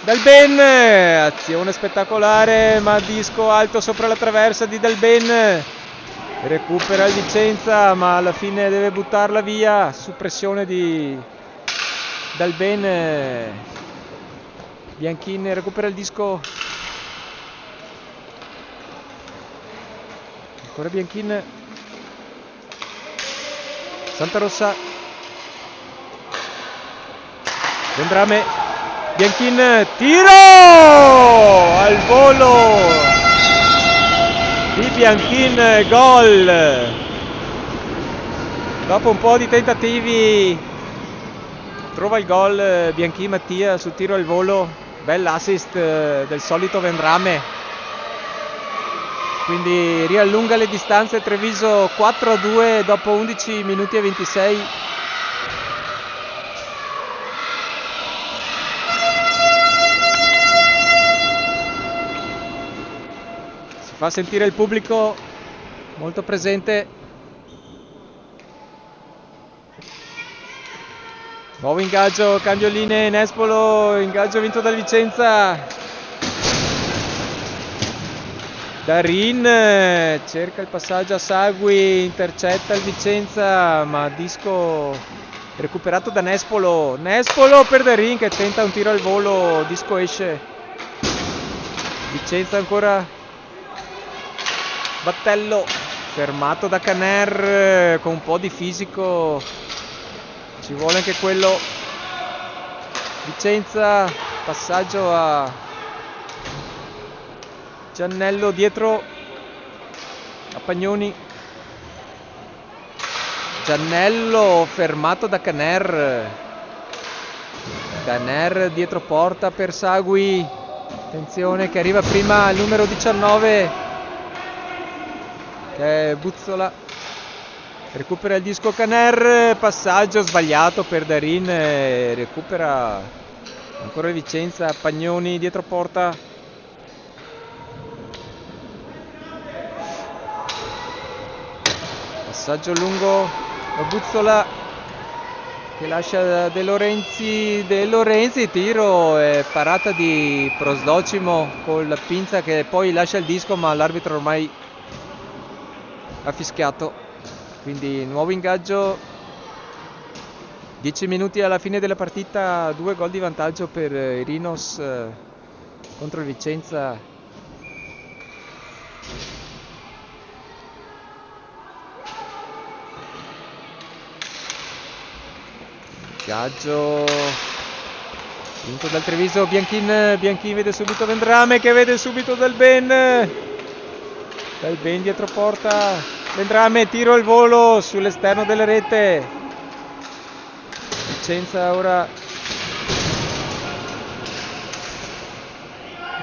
Dalben, azione spettacolare, ma disco alto sopra la traversa di Dalben. Recupera il Vicenza, ma alla fine deve buttarla via su pressione di Dalben. Bianchin recupera il disco, ancora Bianchin, Santarossa, Vendrame, Bianchin, tiro al volo di Bianchin, gol. Dopo un po' di tentativi trova il gol Bianchin Mattia sul tiro al volo, bell'assist del solito Vendrame, quindi riallunga le distanze. Treviso 4-2 dopo 11 minuti e 26. Fa sentire il pubblico molto presente. Nuovo ingaggio, cambio linee, Nespolo, ingaggio vinto dal Vicenza. Darin cerca il passaggio a Sagui, intercetta il Vicenza, ma disco recuperato da Nespolo. Nespolo per Darin che tenta un tiro al volo, disco esce. Vicenza ancora. Battello fermato da Caner con un po' di fisico, ci vuole anche quello. Vicenza, passaggio a Giannello dietro a Pagnoni. Giannello fermato da Caner. Caner dietro porta per Sagui. Attenzione che arriva prima il numero 19 che è Buzzola. Recupera il disco Caner, passaggio sbagliato per Darin, recupera ancora Vicenza, Pagnoni dietro porta. Passaggio lungo a Buzzola che lascia De Lorenzi, tiro e parata di Prosdocimo con la pinza che poi lascia il disco, ma l'arbitro ormai ha fischiato, quindi nuovo ingaggio. 10 minuti alla fine della partita, 2 gol di vantaggio per i Rhinos contro il Vicenza. Ingaggio vinto dal Treviso. Bianchin vede subito Vendrame che vede subito Dalben dietro porta. Vendrame, tiro al volo sull'esterno della rete. Vicenza ora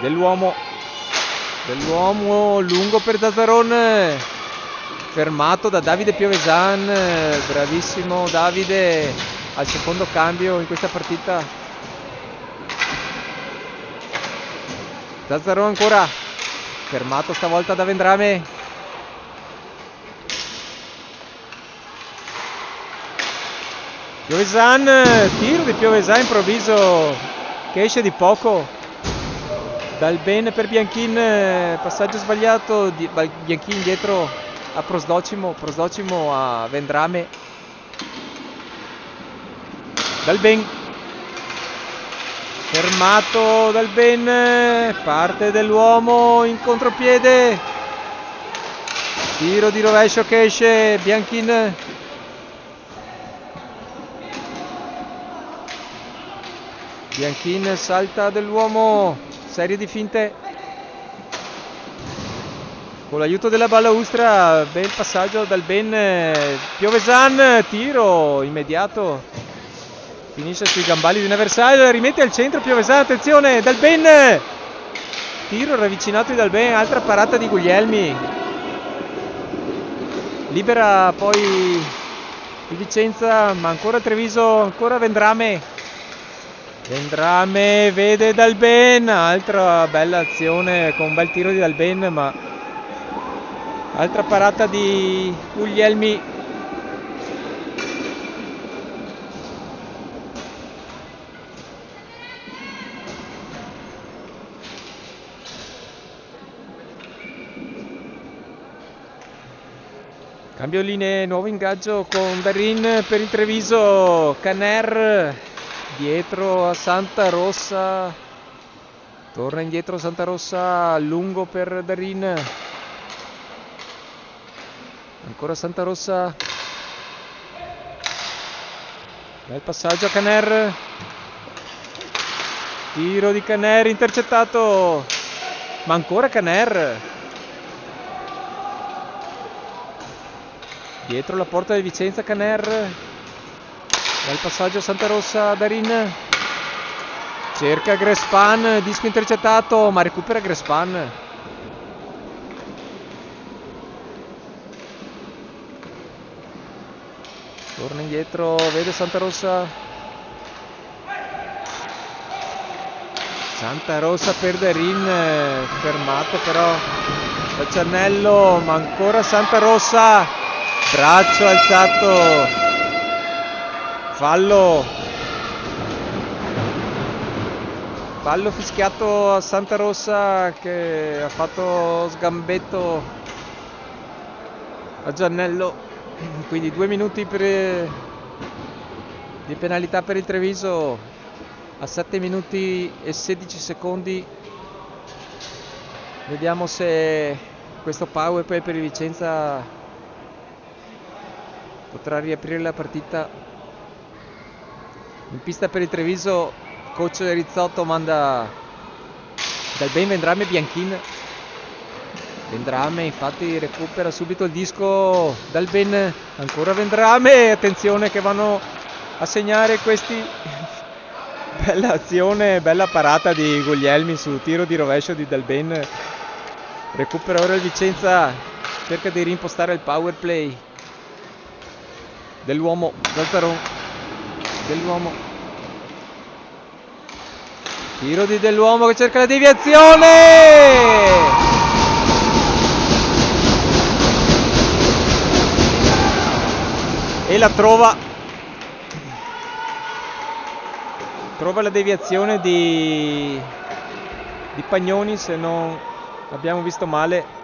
dell'uomo lungo per Zazzaron, fermato da Davide Piovesan. Bravissimo Davide al secondo cambio in questa partita. Zazzaron ancora fermato stavolta da Vendrame. Piovesan, tiro di Piovesan improvviso che esce di poco. Dalben per Bianchin, passaggio sbagliato, Bianchin dietro a Prosdocimo a Vendrame. Dalben, fermato Dalben, parte dell'uomo in contropiede, tiro di rovescio che esce, Bianchin. Bianchin salta dell'uomo, serie di finte, con l'aiuto della balaustra, bel passaggio dal Ben, Piovesan, tiro immediato, finisce sui gambali di un avversario, rimette al centro Piovesan, attenzione, Dal Ben, tiro ravvicinato di Dal Ben, altra parata di Guglielmi, libera poi il Vicenza, ma ancora Treviso, ancora Vendrame vede Dal Ben, altra bella azione con un bel tiro di Dal Ben, ma altra parata di Guglielmi. Cambio linee, nuovo ingaggio con Darin per il Treviso, Caner dietro a Santa Rossa, torna indietro Santa Rossa, lungo per Darin, ancora Santa Rossa, bel passaggio a Caner, tiro di Caner intercettato, ma ancora Caner, dietro la porta di Vicenza Caner, bel passaggio a Santa Rossa, Darin, cerca Grespan, disco intercettato, ma recupera Grespan. Torna indietro, vede Santa Rossa. Santa Rossa per Darin, fermato però da Ciannello, ma ancora Santa Rossa, braccio alzato, fallo fischiato a Santa Rossa che ha fatto sgambetto a Giannello, quindi 2 minuti di penalità per il Treviso a 7 minuti e 16 secondi. Vediamo se questo power play per il Vicenza potrà riaprire la partita. In pista per il Treviso, coach Rizzotto manda Dal Ben, Vendrame e Bianchin. Vendrame infatti recupera subito il disco, Dal Ben, ancora Vendrame, attenzione che vanno a segnare questi. Bella azione, bella parata di Guglielmi su tiro di rovescio di Dal Ben. Recupera ora il Vicenza, cerca di rimpostare il power play dell'uomo, Zaltaron, dell'uomo, tiro di dell'uomo che cerca la deviazione, e la trova la deviazione di Pagnoni, se non abbiamo visto male.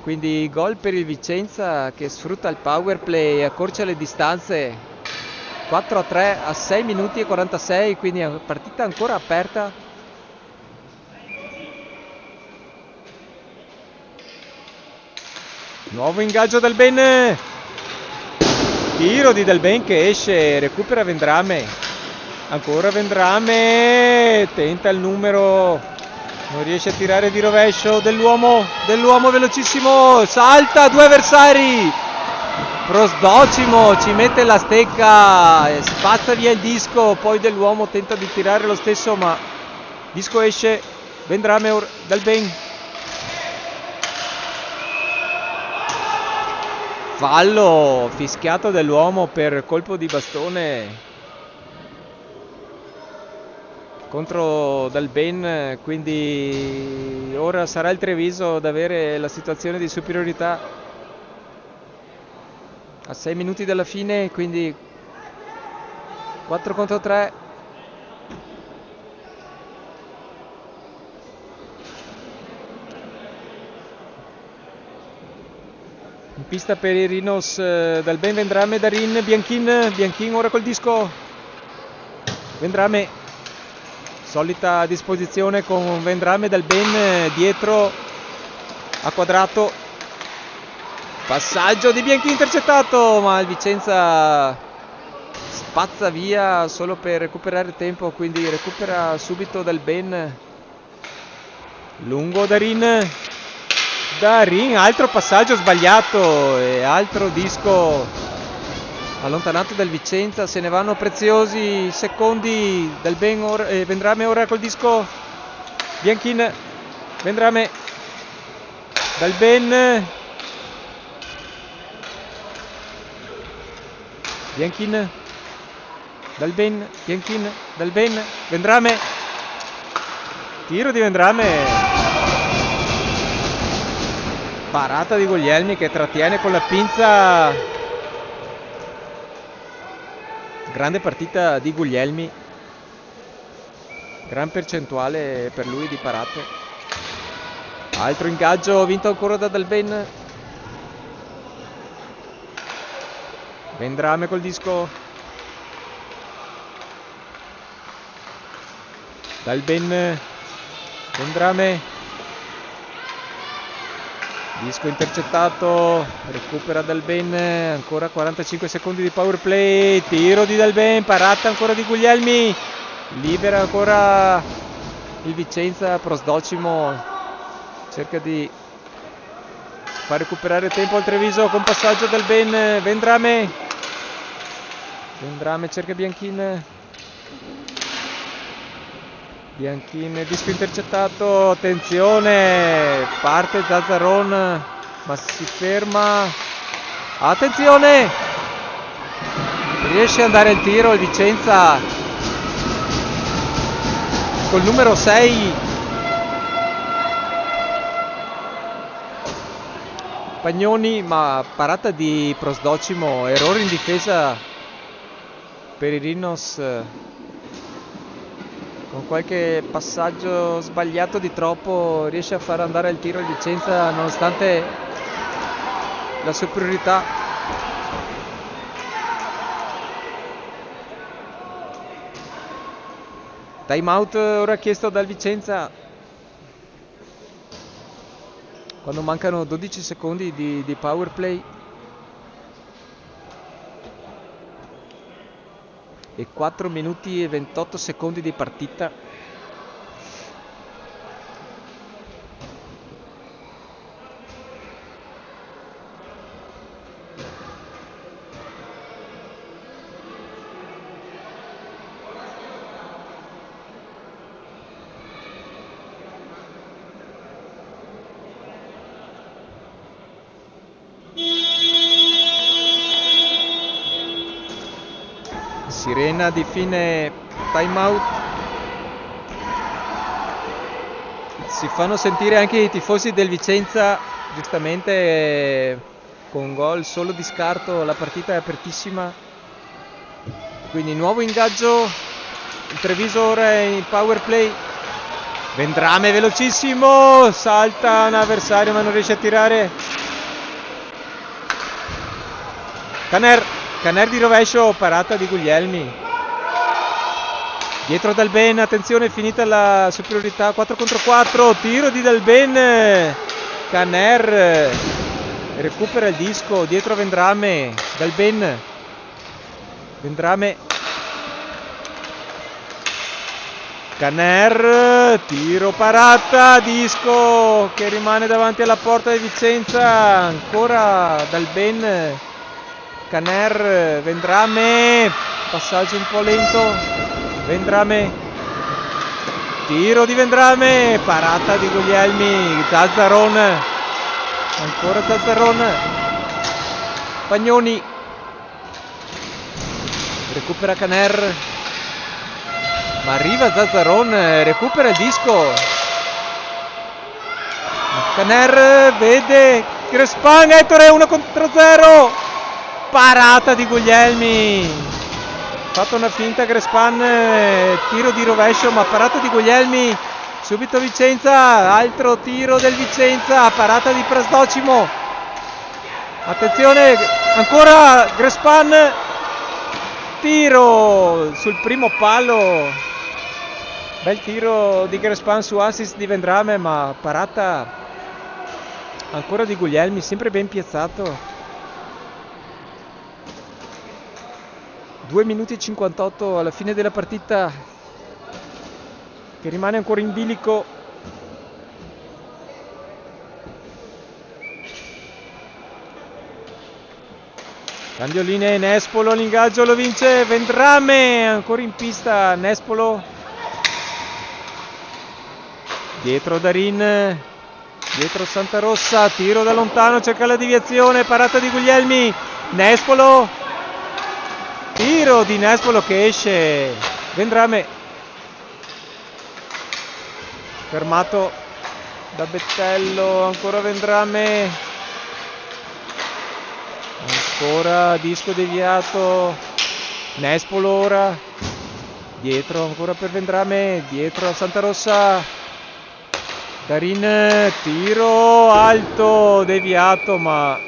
Quindi gol per il Vicenza che sfrutta il power play, accorcia le distanze, 4-3 a 6 minuti e 46, quindi è partita ancora aperta. Nuovo ingaggio Dal Ben, tiro di Dal Ben che esce, recupera Vendrame, ancora Vendrame, tenta il numero, non riesce a tirare di rovescio, dell'uomo velocissimo, salta, 2 avversari, Prosdocimo ci mette la stecca, spazza via il disco, poi dell'uomo tenta di tirare lo stesso, ma disco esce, Vendrame, Dal Ben, fallo fischiato dell'uomo per colpo di bastone contro Dal Ben, quindi ora sarà il Treviso ad avere la situazione di superiorità a 6 minuti dalla fine, quindi 4 contro 3. In pista per i Rhinos Dal Ben, Vendrame, Darin, Bianchin ora col disco, Vendrame, solita disposizione con Vendrame Dal Ben dietro a quadrato, passaggio di Bianchi intercettato, ma il Vicenza spazza via solo per recuperare tempo, quindi recupera subito Dal Ben. Lungo Darin, altro passaggio sbagliato e altro disco allontanato dal Vicenza. Se ne vanno preziosi secondi. Dal Ben Vendrame ora col disco, Bianchin, Vendrame, Dal Ben, Bianchin, Dal Ben, Bianchin, Dal Ben, Vendrame, tiro di Vendrame, parata di Guglielmi che trattiene con la pinza. Grande partita di Guglielmi, gran percentuale per lui di parate. Altro ingaggio vinto ancora da Dal Ben. Vendrame col disco, Dal Ben, Vendrame, disco intercettato, recupera Dal Ben, ancora 45 secondi di power play, tiro di Dal Ben, parata ancora di Guglielmi, libera ancora il Vicenza. Prosdocimo cerca di far recuperare tempo al Treviso con passaggio Dal Ben. Vendrame cerca Bianchin, disco intercettato, attenzione, parte Zazzaron ma si ferma, attenzione, riesce ad andare il tiro il Vicenza col numero 6 Pagnoni, ma parata di Prosdocimo, errore in difesa per i Rhinos. Con qualche passaggio sbagliato di troppo riesce a far andare il tiro il Vicenza nonostante la superiorità. Time out ora chiesto dal Vicenza quando mancano 12 secondi di power play e 4 minuti e 28 secondi di partita. Sirena di fine timeout. Si fanno sentire anche i tifosi del Vicenza, giustamente con gol solo di scarto la partita è apertissima, quindi nuovo ingaggio, il Treviso ora è in power play. Vendrame velocissimo, salta un avversario ma non riesce a tirare. Caner di rovescio, parata di Guglielmi. Dietro Dal Ben, attenzione, finita la superiorità, 4 contro 4, tiro di Dal Ben. Caner recupera il disco, dietro Vendrame. Dal Ben, Vendrame, Caner, tiro, parata, disco che rimane davanti alla porta di Vicenza. Ancora Dal Ben, Caner, Vendrame, passaggio un po' lento. Vendrame, tiro di Vendrame, parata di Guglielmi. Zazzaron, ancora Zazzaron. Pagnoni, recupera Caner, ma arriva Zazzaron, recupera il disco. Caner vede Crespan, Ettore 1 contro 0, parata di Guglielmi. Fatto una finta Crespan, tiro di rovescio ma parata di Guglielmi. Subito Vicenza, altro tiro del Vicenza, parata di Prosdocimo. Attenzione, ancora Crespan, tiro sul primo palo, bel tiro di Grespan su assist di Vendrame, ma parata ancora di Guglielmi, sempre ben piazzato. 2 minuti e 58 alla fine della partita, che rimane ancora in bilico. Cambio linee, Nespolo, l'ingaggio lo vince Vendrame, ancora in pista Nespolo. Dietro Darin, dietro Santarossa, tiro da lontano, cerca la deviazione, parata di Guglielmi, Nespolo, tiro di Nespolo che esce, Vendrame fermato da Bettello, ancora Vendrame. Ancora disco deviato, Nespolo ora, dietro ancora per Vendrame, dietro a Santarossa, Darin, tiro alto, deviato ma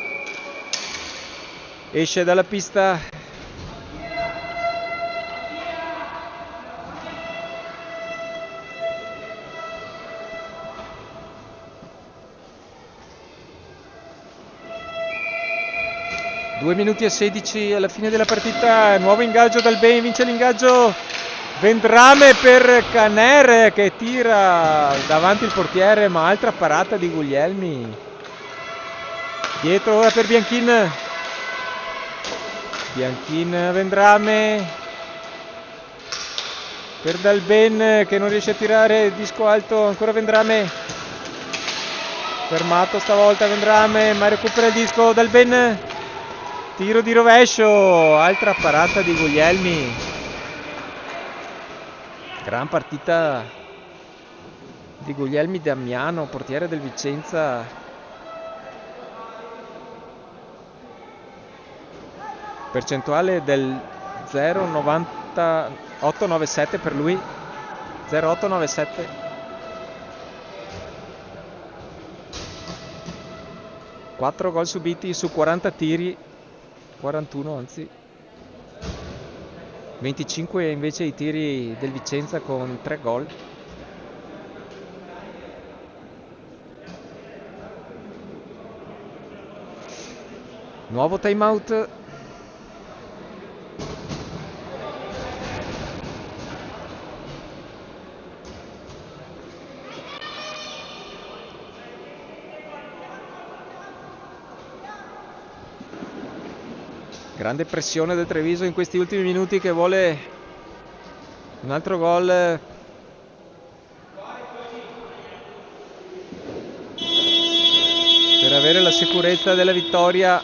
esce dalla pista. Due minuti e 16 alla fine della partita, nuovo ingaggio dal Ben, vince l'ingaggio Vendrame per Caner che tira davanti il portiere, ma altra parata di Guglielmi. Dietro ora per Bianchin, Vendrame per Dalben che non riesce a tirare, disco alto, ancora Vendrame, fermato stavolta Vendrame, ma recupera il disco Dalben. Tiro di rovescio, altra parata di Guglielmi. Gran partita di Guglielmi Damiano, portiere del Vicenza. Percentuale del 0,9897 per lui. 0,897. 4 gol subiti su 40 tiri. 41 anzi, 25 invece i tiri del Vicenza con 3 gol. Nuovo time out. Grande pressione del Treviso in questi ultimi minuti, che vuole un altro gol per avere la sicurezza della vittoria.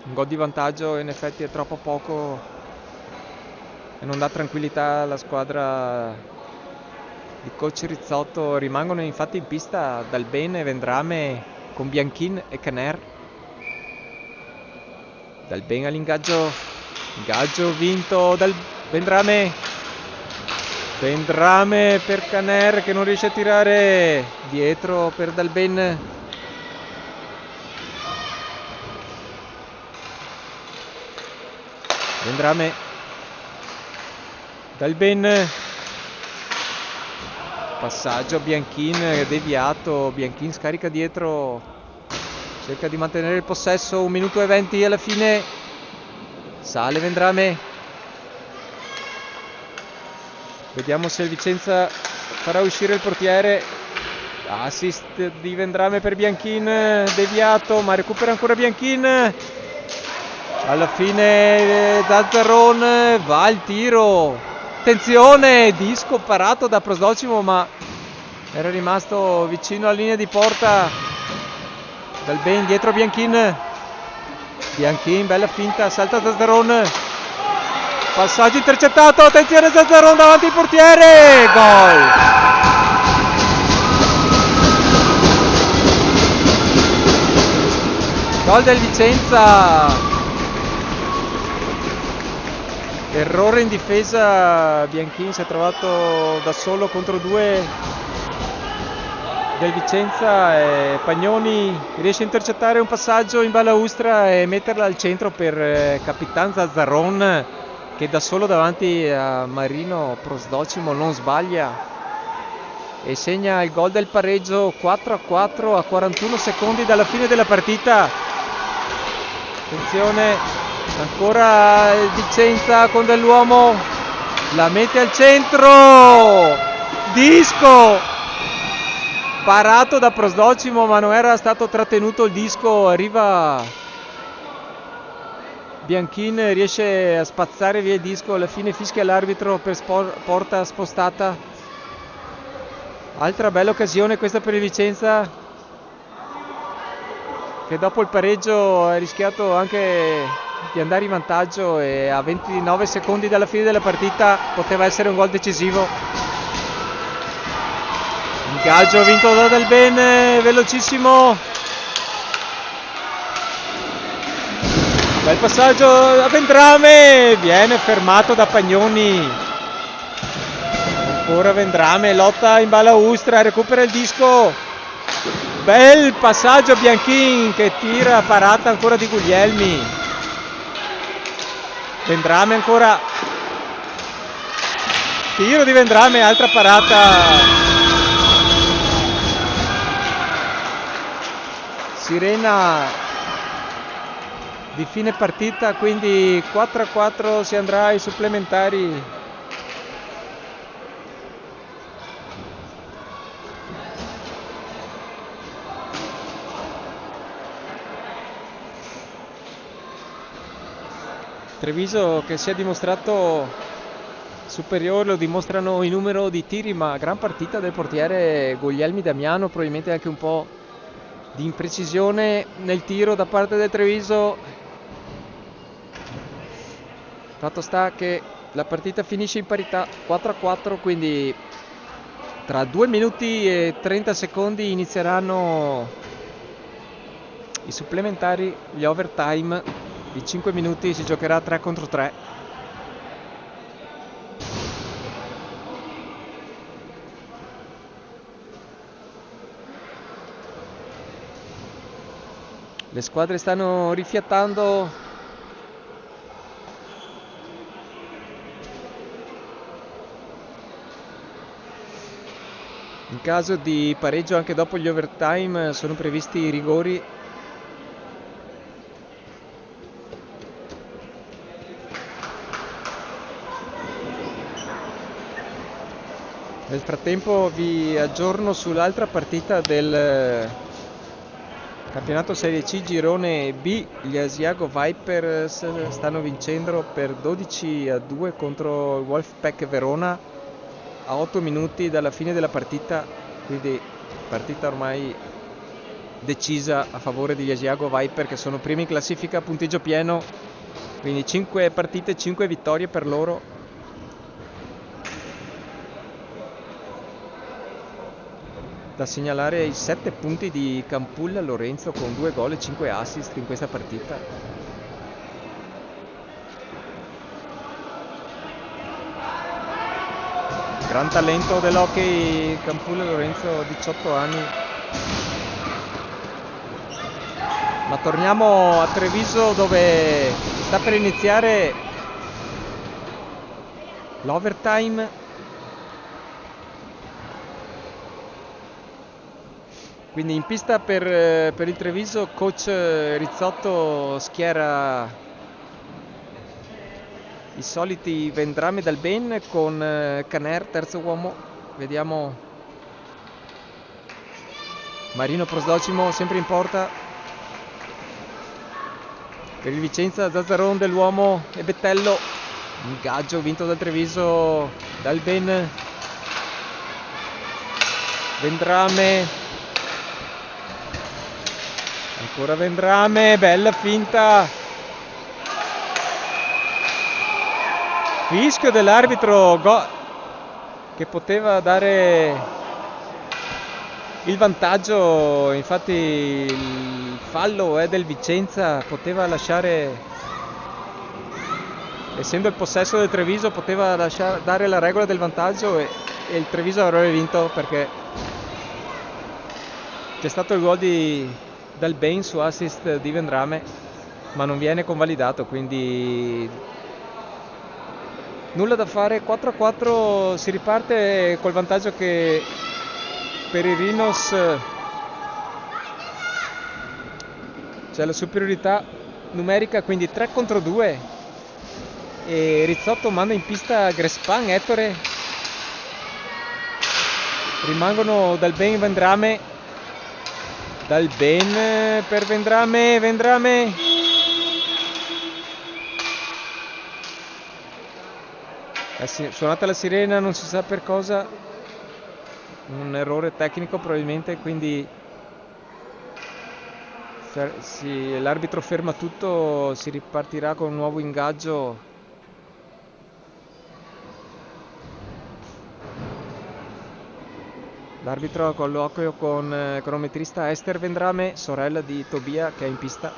Un gol di vantaggio in effetti è troppo poco e non dà tranquillità alla squadra di coach Rizzotto. Rimangono infatti in pista Dalben e Vendrame con Bianchin e Caner. Dalben all'ingaggio, ingaggio vinto dal Vendrame per Caner che non riesce a tirare, dietro per Dalben. Vendrame, Dalben, passaggio a Bianchin, deviato, Bianchin scarica dietro, cerca di mantenere il possesso, 1 minuto e 20 alla fine, sale Vendrame, vediamo se il Vicenza farà uscire il portiere, assist di Vendrame per Bianchin, deviato ma recupera ancora Bianchin, alla fine Zazzaron, va il tiro, attenzione, disco parato da Prosdocimo ma era rimasto vicino alla linea di porta. Dalben dietro Bianchin, bella finta, salta Zazzaron, passaggio intercettato, attenzione Zazzaron davanti il portiere, gol! Gol del Vicenza, errore in difesa, Bianchin si è trovato da solo contro 2 del Vicenza, Pagnoni riesce a intercettare un passaggio in balaustra e metterla al centro per Capitan Zazzaron, che da solo davanti a Marino Prosdocimo non sbaglia e segna il gol del pareggio 4-4 a 41 secondi dalla fine della partita. Attenzione, ancora il Vicenza con Dell'Uomo, la mette al centro, disco parato da Prosdocimo, ma non era stato trattenuto il disco, arriva Bianchin, riesce a spazzare via il disco, alla fine fischia l'arbitro per porta spostata. Altra bella occasione questa per il Vicenza, che dopo il pareggio ha rischiato anche di andare in vantaggio e a 29 secondi dalla fine della partita poteva essere un gol decisivo. Ingaggio vinto da Del Bene, velocissimo, bel passaggio a Vendrame, viene fermato da Pagnoni, ancora Vendrame, lotta in balaustra, recupera il disco, bel passaggio a Bianchin che tira, parata ancora di Guglielmi, Vendrame ancora, tiro di Vendrame, altra parata. Sirena di fine partita, quindi 4-4, si andrà ai supplementari. Treviso che si è dimostrato superiore, lo dimostrano i numero di tiri, ma gran partita del portiere Guglielmi Damiano, probabilmente anche un po' di imprecisione nel tiro da parte del Treviso. Fatto sta che la partita finisce in parità 4-4, quindi tra 2 minuti e 30 secondi inizieranno i supplementari, gli overtime di 5 minuti, si giocherà 3 contro 3. Le squadre stanno rifiatando. In caso di pareggio anche dopo gli overtime sono previsti i rigori. Nel frattempo vi aggiorno sull'altra partita del campionato Serie C girone B. Gli Asiago Vipers stanno vincendo per 12-2 contro il Wolfpack Verona a 8 minuti dalla fine della partita, quindi partita ormai decisa a favore degli Asiago Viper, che sono primi in classifica a punteggio pieno, quindi 5 partite, 5 vittorie per loro. Da segnalare i 7 punti di Campulla Lorenzo con 2 gol e 5 assist in questa partita. Gran talento dell'hockey Campulla Lorenzo, 18 anni. Ma torniamo a Treviso, dove sta per iniziare l'overtime. Quindi in pista per il Treviso, coach Rizzotto schiera i soliti Vendrame Dal Ben con Caner terzo uomo. Vediamo Marino Prosdocimo sempre in porta. Per il Vicenza Zazzaron, Dell'Uomo e Bettello. Ingaggio vinto dal Treviso, Dal Ben, Vendrame, ancora Vendrame, bella finta, fischio dell'arbitro che poteva dare il vantaggio, infatti il fallo è del Vicenza, poteva lasciare, essendo il possesso del Treviso, poteva dare la regola del vantaggio e il Treviso avrebbe vinto, perché C'è stato il gol di Dalbin su assist di Vendrame, ma non viene convalidato, quindi nulla da fare. 4-4, si riparte col vantaggio che per i Rhinos c'è la superiorità numerica, quindi 3 contro 2, e Rizzotto manda in pista Grespan, Ettore, rimangono Dalbin e Vendrame. Dalbin per Vendrame, suonata la sirena, non si sa per cosa, un errore tecnico probabilmente, quindi l'arbitro ferma tutto, si ripartirà con un nuovo ingaggio. L'arbitro a colloquio con cronometrista Esther Vendrame, sorella di Tobia, che è in pista.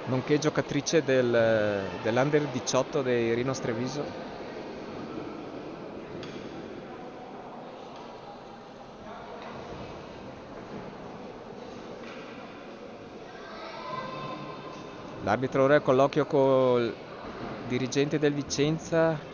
Nonché giocatrice dell'Under 18 dei Rhinos Treviso. L'arbitro ora è a colloquio col dirigente del Vicenza.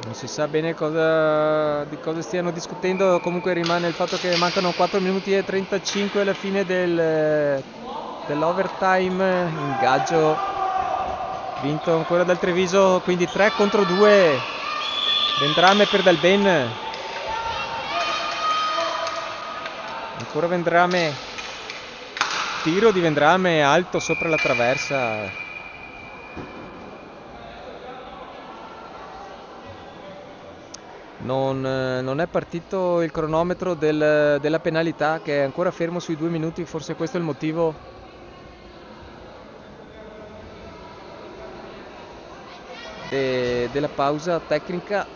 Non si sa bene di cosa stiano discutendo, comunque rimane il fatto che mancano 4 minuti e 35 alla fine dell'overtime. Ingaggio vinto ancora dal Treviso, quindi 3 contro 2. Vendrame per Dalbin, ancora Vendrame, tiro di Vendrame alto sopra la traversa. Non è partito il cronometro della penalità, che è ancora fermo sui 2 minuti, forse questo è il motivo. Della pausa tecnica.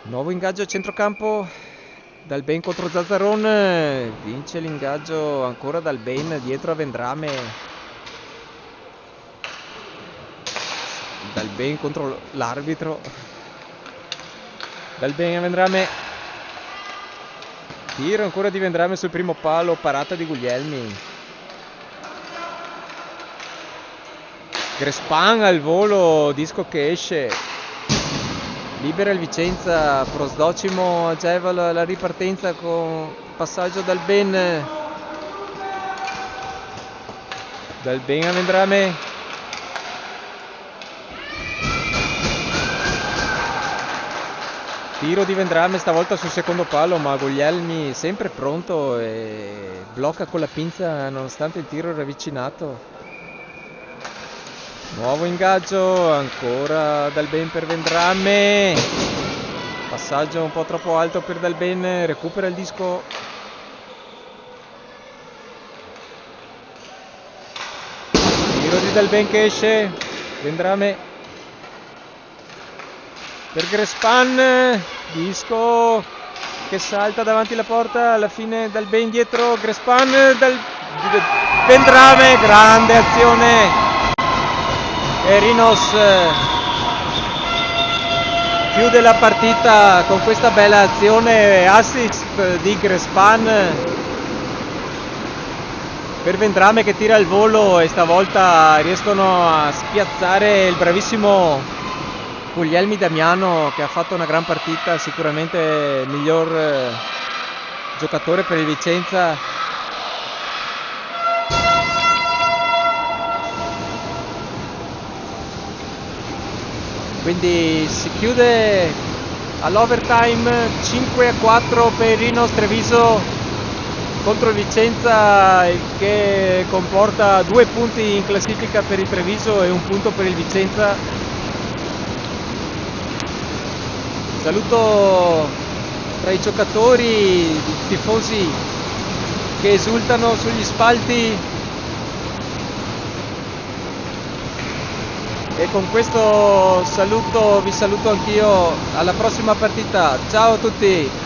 Nuovo ingaggio a centrocampo, Dalbin contro Zazzaron, vince l'ingaggio ancora Dalbin dietro a Vendrame. Dalbin contro l'arbitro, Dalbin a Vendrame, tiro ancora di Vendrame sul primo palo, parata di Guglielmi. Grespan al volo, disco che esce, libera il Vicenza, Prosdocimo agevola la ripartenza con passaggio Dalbin a Vendrame. Tiro di Vendrame stavolta sul secondo palo, ma Guglielmi sempre pronto e blocca con la pinza nonostante il tiro ravvicinato. Nuovo ingaggio, ancora Dalbin per Vendrame, passaggio un po' troppo alto per Dalbin, recupera il disco. Tiro di Dalbin che esce, Vendrame per Grespan, disco che salta davanti alla porta, alla fine Dalbin dietro, Grespan, Vendrame, grande azione. E Rhinos chiude la partita con questa bella azione, assist di Grespan per Vendrame che tira al volo, e stavolta riescono a spiazzare il bravissimo Guglielmi Damiano, che ha fatto una gran partita, sicuramente il miglior giocatore per il Vicenza. Quindi si chiude all'overtime, 5-4 per Rhinos Treviso contro il Vicenza, che comporta 2 punti in classifica per il Treviso e 1 punto per il Vicenza. Saluto tra i giocatori, i tifosi che esultano sugli spalti. E con questo saluto vi saluto anch'io, alla prossima partita, ciao a tutti!